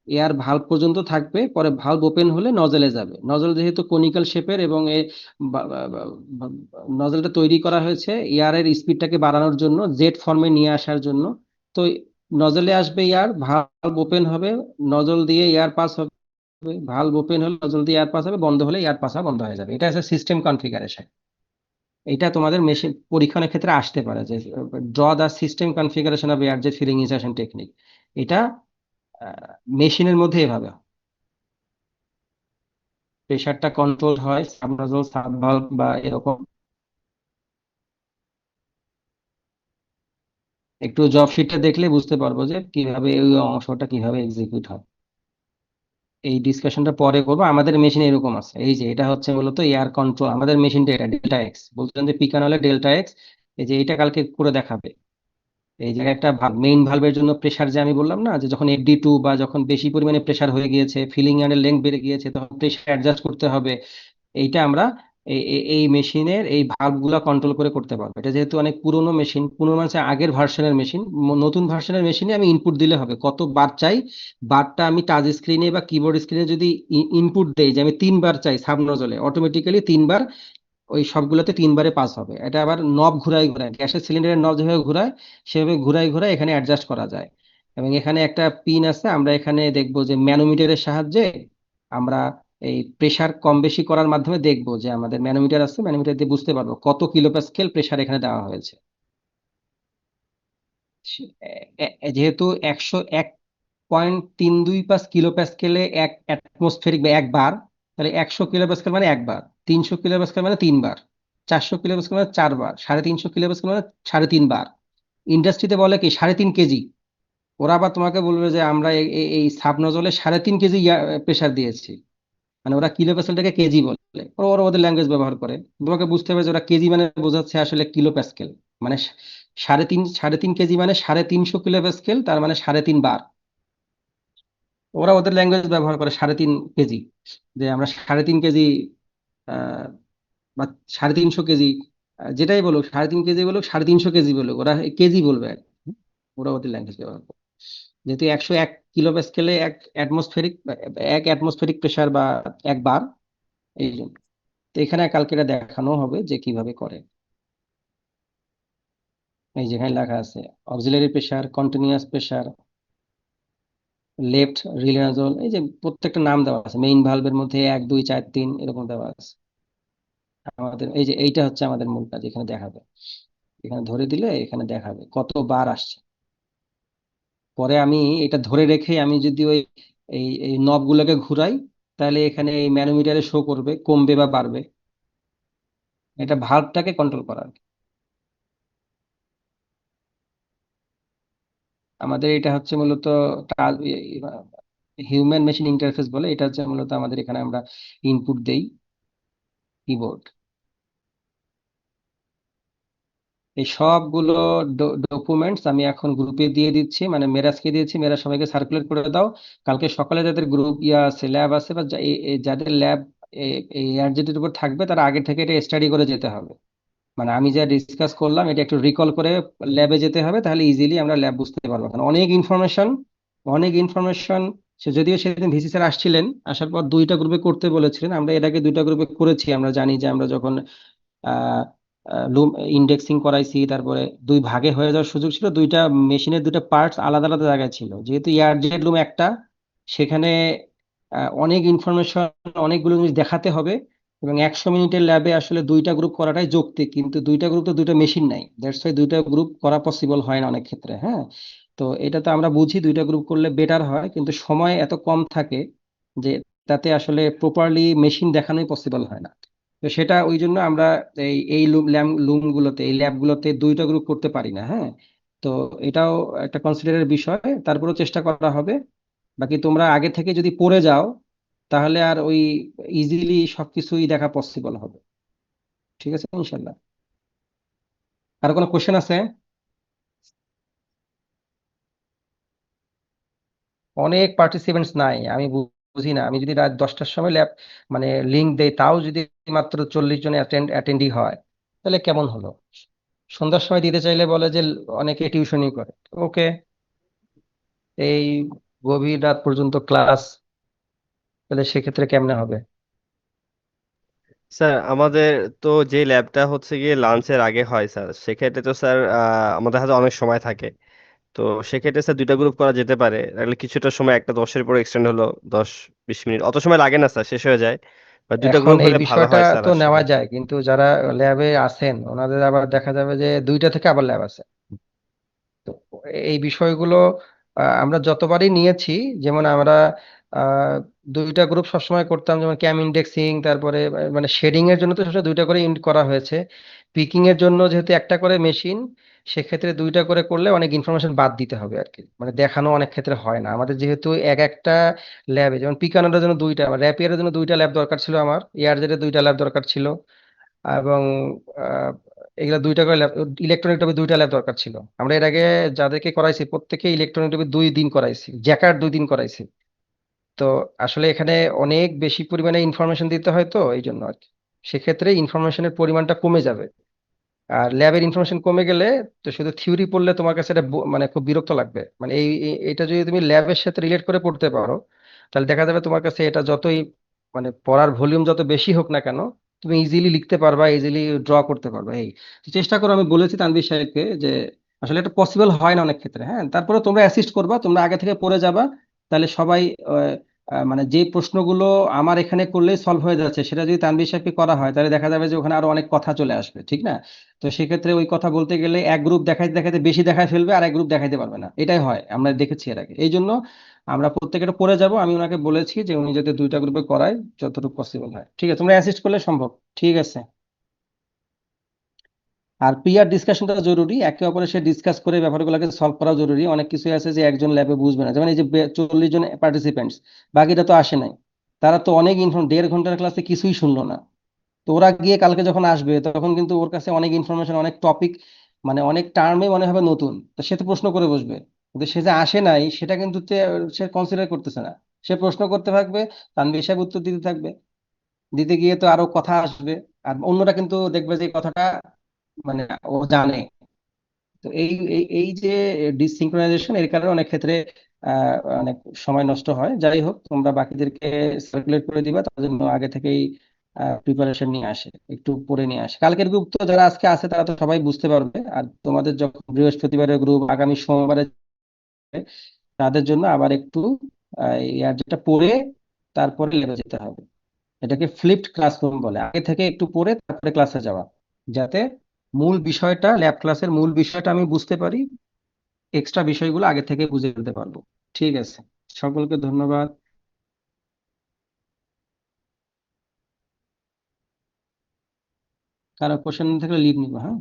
এয়ার ভালভ পর্যন্ত থাকবে, পরে ভালভ ওপেন হলে নজলে যাবে। নজল যেহেতু কনিক্যাল শেপের এবং নজলটা তৈরি করা হয়েছে এয়ারের স্পিডটাকে বাড়ানোর জন্য, জেট ফর্মে নিয়ে আসার জন্য। তো নজলে আসবে এয়ার, ভালভ ওপেন হবে, নজল দিয়ে এয়ার পাস হবে, ভালভ ওপেন হলে নজল দিয়ে এয়ার পাস হবে, বন্ধ হলে এয়ার পাস হওয়া বন্ধ হয়ে যাবে। এটা হচ্ছে সিস্টেম কনফিগারেশন। এটা তোমাদের মেশিন পরীক্ষণের ক্ষেত্রে আসতে পারে যে draw the system configuration of air jet filling insertion technique. এটা মেশিনের মধ্যে এভাবে প্রেসারটা কন্ট্রোল হয়, সাবনাজল, সাব ভালভ বা এরকম। একটু জব শিটটা দেখলে বুঝতে পারবো যে কিভাবে ওই অংশটা কিভাবে এক্সিকিউট হয়। এই ডিসকাশনটা পরে করবো। আমাদের মেশিন এরকম আছে, এই যে এটা হচ্ছে মূলত এয়ার কন্ট্রোল, আমাদের মেশিনটা এটা ডেল্টা এক্স, বলছেন যে পিকান হলে ডেল্টা এক্স। এই যে এটা কালকে করে দেখাবে। এই যে একটা মেইন ভালভের জন্য প্রেসার, যে আমি বললাম না যে যখন FD2 বা যখন বেশি পরিমাণে প্রেসার হয়ে গিয়েছে, ফিলিং এর লেন্থ বেড়ে গিয়েছে, তখন প্রেসার অ্যাডজাস্ট করতে হবে। এইটা আমরা এই মেশিনের এই ভালভ গুলা কন্ট্রোল করে করতে পারবো। এটা যেহেতু অনেক পুরোনো মেশিন, পুরোনো মানে আগের ভার্সনের মেশিন, নতুন ভার্সনের মেশিনে আমি ইনপুট দিলে হবে কত বার চাই। বারটা আমি টাচ স্ক্রিনে বা কিবোর্ড স্ক্রিনে যদি ইনপুট দেই যে আমি 3 বার চাই সাব নজলে, অটোমেটিক্যালি 3 বার ওই সবগুলোতে 3 বারে পাস হবে। এটা আবার নব ঘুরাই ঘুরাই, গ্যাসের সিলিন্ডারের নব যেভাবে ঘুরায় সেভাবে ঘুরাই ঘুরাই এখানে অ্যাডজাস্ট করা যায়। এবং এখানে একটা পিন আছে, আমরা এখানে দেখবো যে ম্যানোমিটারের সাহায্যে আমরা এই প্রেসার কম বেশি করার মাধ্যমে দেখবো যে আমাদের ম্যানোমিটার আছে, ম্যানোমিটার দিয়ে বুঝতে পারবো কত কিলোপ্যাসকেল প্রেসার এখানে দেওয়া হয়েছে। যেহেতু 101.325 কিলোপ্যাসকেলে 1 অ্যাটমসফেরিক বা 1 বার, তাহলে 100 কিলোপ্যাসকেল মানে 1 বার, 300 কিলোপ্যাসকেল মানে 3 বার, 400 কিলোপ্যাসকেল মানে 4 বার, 350 কিলোপ্যাসকেল মানে 3.5 বার। ইন্ডাস্ট্রিতে বলে কি 3.5 কেজি। ওরা আবার তোমাকে বলবে যে আমরা এই সাব নজলে 3.5 কেজি প্রেসার দিয়েছি, মানে ওরা কিলোপ্যাসকেলটাকে কেজি বলে, ওরা ওরা ওদের ল্যাঙ্গুয়েজ ব্যবহার করে। তোমাকে বুঝতে হবে যে ওরা কেজি মানে বোঝাচ্ছে আসলে কিলোপ্যাসকেল, মানে 3.5 কেজি মানে 350 কিলোপ্যাসকেল, তার মানে 3.5 বার। ওরা ওদের ল্যাঙ্গুয়েজ ব্যবহার করে 3.5 কেজি, যে আমরা 3.5 কেজি আহ বা 350 কেজি, যেটাই বলুক, 3.5 কেজি বলুক, 350 কেজি বলুক, ওরা কেজি বলবে আর কি। ওরা ওদের ল্যাঙ্গুয়েজ ব্যবহার করে। যেহেতু 101 কিলোপ্যাসকেলে 1 অ্যাটমসফেরিক প্রেসার বা 1 বার, এই জন্য। তো এখানে কালকে এটা দেখানো হবে যে কিভাবে করে। এই যেখানে লেখা আছে auxiliary pressure, continuous pressure, left relay nozzle, এই যে প্রত্যেকটা নাম দেওয়া আছে, মেইন ভালভের মধ্যে 1 2 4 3 এরকম দেওয়া আছে। আমাদের এই যে এইটা হচ্ছে আমাদের মূল কাজ, এখানে দেখাবে, এখানে ধরে দিলে এখানে দেখাবে কতবার আসছে। পরে আমি এটা ধরে রেখে আমি যদি ওই এই নব গুলোকে ঘুরাই, তাহলে এখানে এই ম্যানোমিটারে শো করবে কমবে বা বাড়বে। এটা ভালভটাকে কন্ট্রোল করা আর কি। আমাদের এটা হচ্ছে মূলত হিউম্যান মেশিন ইন্টারফেস বলে, এটা হচ্ছে মূলত আমাদের এখানে আমরা ইনপুট দেই কিবোর্ড। এই সবগুলো ডকুমেন্টস আমি এখন গ্রুপে দিয়ে দিচ্ছি, মানে মেরাজকে দিয়েছি, মেরাজ সবাইকে সার্কুলেট করে দাও। কালকে সকালে যাদের গ্রুপ আছে, ল্যাব আছে, বা যাদের ল্যাব এই এআরজেড উপর থাকবে, তারা আগে থেকে এটা স্টাডি করে যেতে হবে। মানে আমি যা ডিসকাস করলাম এটা একটু রিকল করে ল্যাবে যেতে হবে, তাহলে ইজিলি আমরা ল্যাব বুঝতে পারবো। কারণ অনেক ইনফরমেশন সে যদিও সেদিন ভিসি স্যার আসছিলেন, আসার পর দুইটা গ্রুপে করতে বলেছিলেন। আমরা এর আগে দুইটা গ্রুপে করেছি। আমরা জানি যে আমরা যখন লুম ইন্ডেক্সিং করাইছি, তারপরে দুই ভাগে হয়ে যাওয়ার সুযোগ ছিল, দুইটা মেশিনের দুটো পার্টস আলাদা আলাদা জায়গায় ছিল। যেহেতু এআরজেড লুম একটা, সেখানে অনেক ইনফরমেশন, অনেকগুলো জিনিস দেখাতে হবে, এবং 100 মিনিটের ল্যাবে আসলে দুইটা গ্রুপ করাটাই যৌক্তিক। কিন্তু দুইটা গ্রুপ তো দুইটা মেশিন নাই, দ্যাটস ওয়াই দুইটা গ্রুপ করা পসিবল হয় না অনেক ক্ষেত্রে। হ্যাঁ, তো এটা তো আমরা বুঝি দুইটা গ্রুপ করলে বেটার হয়, কিন্তু সময় এত কম থাকে যে তাতে আসলে প্রপারলি মেশিন দেখানোই পসিবল হয় না। তো সেটা ওই জন্য আমরা এই লুমগুলোতে, এই ল্যাবগুলোতে দুইটা গ্রুপ করতে পারি না। হ্যাঁ, তো এটাও একটা কনসিডারের বিষয়, তারপরেও চেষ্টা করা হবে। বাকি তোমরা আগে থেকে যদি পড়ে যাও, তাহলে আর ওই ইজিলি সবকিছুই দেখা পসিবল হবে। ঠিক আছে ইনশাল্লাহ। আর কোনো কোশ্চেন আছে? অনেক পার্টিসিপেন্টস নাই, আমি বুঝি না। আমি যদি রাত 10টার সময় ল্যাব মানে লিঙ্ক দেই, তাও যদি মাত্র 40 জন অ্যাটেন্ডি হয়, তাহলে কেমন হলো? সন্ধ্যার সময় দিতে চাইলে বলে যে অনেকে টিউশনই করে। ওকে, এই গভীর রাত পর্যন্ত ক্লাস, তাহলে সেক্ষেত্রে কেমনে হবে? স্যার আমাদের তো যে ল্যাবটা হচ্ছে গিয়ে লাঞ্চের আগে হয় স্যার, সেক্ষেত্রে তো স্যার আমাদের হাতে অনেক সময় থাকে। তো সেক্ষেত্রে স্যার দুইটা গ্রুপ করা যেতে পারে, তাহলে কিছুটা সময় একটা 10-এর পর এক্সটেন্ড হলো, 10-20 মিনিট, অত সময় লাগে না স্যার, শেষ হয়ে যায়। বা দুইটা এখন গ্রুপ এই হলে ভালো বিষয়টা হয় স্যার তো আসলে। নেওয়া যায়, কিন্তু যারা ল্যাবে আছেন ওনাদের আবার দেখা যাবে যে 2টা থেকে আবার ল্যাব আছে। তো এই বিষয়গুলো আমরা যতবারই নিয়েছি, যেমন আমরা আহ, দুইটা গ্রুপ সবসময় করতাম, যেমন ক্যাম ইন্ডেক্সিং, তারপরে মানে শেডিং এর জন্য তো সবসময় দুইটা করে করা হয়েছে। পিকিং এর জন্য যেহেতু একটা করে মেশিন, সেক্ষেত্রে দুইটা করে করলে অনেক ইনফরমেশন বাদ দিতে হবে আর কি, মানে দেখানো অনেক ক্ষেত্রে হয় না আমাদের। যেহেতু এক একটা ল্যাবে, যেমন পিকানোর জন্য দুইটা, আমার র্যাপিয়ারের জন্য দুইটা ল্যাব দরকার ছিল, আমার এআরজেড এর দুইটা ল্যাব দরকার ছিল, এবং আহ, এগুলা দুইটা করে ল্যাব, ইলেকট্রনিক টপে দুইটা ল্যাব দরকার ছিল। আমরা এর আগে যাদেরকে করাইছি প্রত্যেকে ইলেকট্রনিক টপে 2 দিন করাইছি, জ্যাকার 2 দিন করাইছি। তো আসলে এখানে অনেক বেশি পরিমাণে ইনফরমেশন দিতে হয়, তো এই জন্য আর কি। সেক্ষেত্রে ইনফরমেশনের পরিমাণটা কমে যাবে। আর ল্যাবের ইনফরমেশন কমে গেলে তো শুধু থিওরি পড়লে তোমার কাছে এটা মানে খুব বিরক্ত লাগবে। মানে এটা যদি তুমি ল্যাবের সাথে রিলেট করে পড়তে পারো, তাহলে দেখা যাবে তোমার কাছে এটা যতই মানে পড়ার ভলিউম যত বেশি হোক না কেন, তুমি ইজিলি লিখতে পারবা, ইজিলি ড্র করতে পারবা। এই তো চেষ্টা করো। আমি বলেছি তানভীর সাহেবকে যে আসলে এটা পসিবল হয় না অনেক ক্ষেত্রে। হ্যাঁ, তারপরে তোমরা অ্যাসিস্ট করবা, তোমরা আগে থেকে পড়ে যাবা, তাহলে সবাই মানে যে প্রশ্নগুলো আমার এখানে করলেই সলভ হয়ে যাচ্ছে, সেটা যদি তানভীর সাহেবকে করা হয়, তাহলে দেখা যাবে যে ওখানে আরো অনেক কথা চলে আসবে, ঠিক না? তো সেক্ষেত্রে ওই কথা বলতে গেলে এক গ্রুপ দেখাইতে দেখাইতে বেশি দেখায় ফেলবে, আর এক গ্রুপ দেখাইতে পারবে না। এটাই হয়, আমরা দেখেছি এর আগে। এই জন্য আমরা প্রত্যেকের পড়ে যাব। আমি ওনাকে বলেছি যে উনি যাতে দুইটা গ্রুপে করায় যতটুকু পসিবল হয়। ঠিক আছে, তোমরা অ্যাসিস্ট করলে সম্ভব। ঠিক আছে। আর পিয়ার ডিসকাশনটা জরুরি, একে অপরের সাথে ডিসকাস করে ব্যাপারগুলোকে সলভ করা জরুরি। অনেক কিছু আছে যে একজন ল্যাবে বুঝবে না, যেমন এই যে 40 জন পার্টিসিপেন্টস, বাকিটা তো আসে নাই। তারা তো অনেক 1.5 ঘন্টার ক্লাসে কিছুই শুনলো না। তো ওরা গিয়ে কালকে যখন আসবে, তখন কিন্তু ওর কাছে অনেক ইনফরমেশন, অনেক টপিক, মানে অনেক টার্মে মনে হবে নতুন। তো সে তো প্রশ্ন করে বসবে, কিন্তু সে যে আসে নাই সেটা কিন্তু সে কনসিডার করতেছে না। সে প্রশ্ন করতে থাকবে, তানভীর সাহেব উত্তর দিতে থাকবে, দিতে গিয়ে তো আরো কথা আসবে, আর অন্যরা কিন্তু দেখবে যে এই কথাটা মানে ও জানে। তো এই এই এই যে ডিসিনক্রোনাইজেশন, এর কারণে অনেক ক্ষেত্রে অনেক সময় নষ্ট হয়। যাই হোক, তোমরা বাকিদেরকে সার্কুলেট করে দিবা, তার জন্য আগে থেকেই প্রিপারেশন নিয়ে আসে, একটু পড়ে নিয়ে আসে। কালকের গ্রুপ তো যারা আজকে আছে তারা তো সবাই বুঝতে পারবে, আর তোমাদের যখন বৃহস্পতিবারের গ্রুপ আগামী সোমবারে, তাদের জন্য আবার একটু ইয়ার যেটা পড়ে তারপরে লেগে যেতে হবে। এটাকে ফ্লিপড ক্লাসরুম বলে, আগে থেকে একটু পড়ে তারপরে ক্লাসে যাওয়া, যাতে মূল বিষয়টা, ল্যাব ক্লাসের মূল বিষয়টা আমি বুঝতে পারি, এক্সট্রা বিষয়গুলো আগে থেকে বুঝে ফেলতে পারবো। ঠিক আছে, সকলকে ধন্যবাদ। কারো কোশ্চেন থাকলে লিভ নিবো। হ্যাঁ।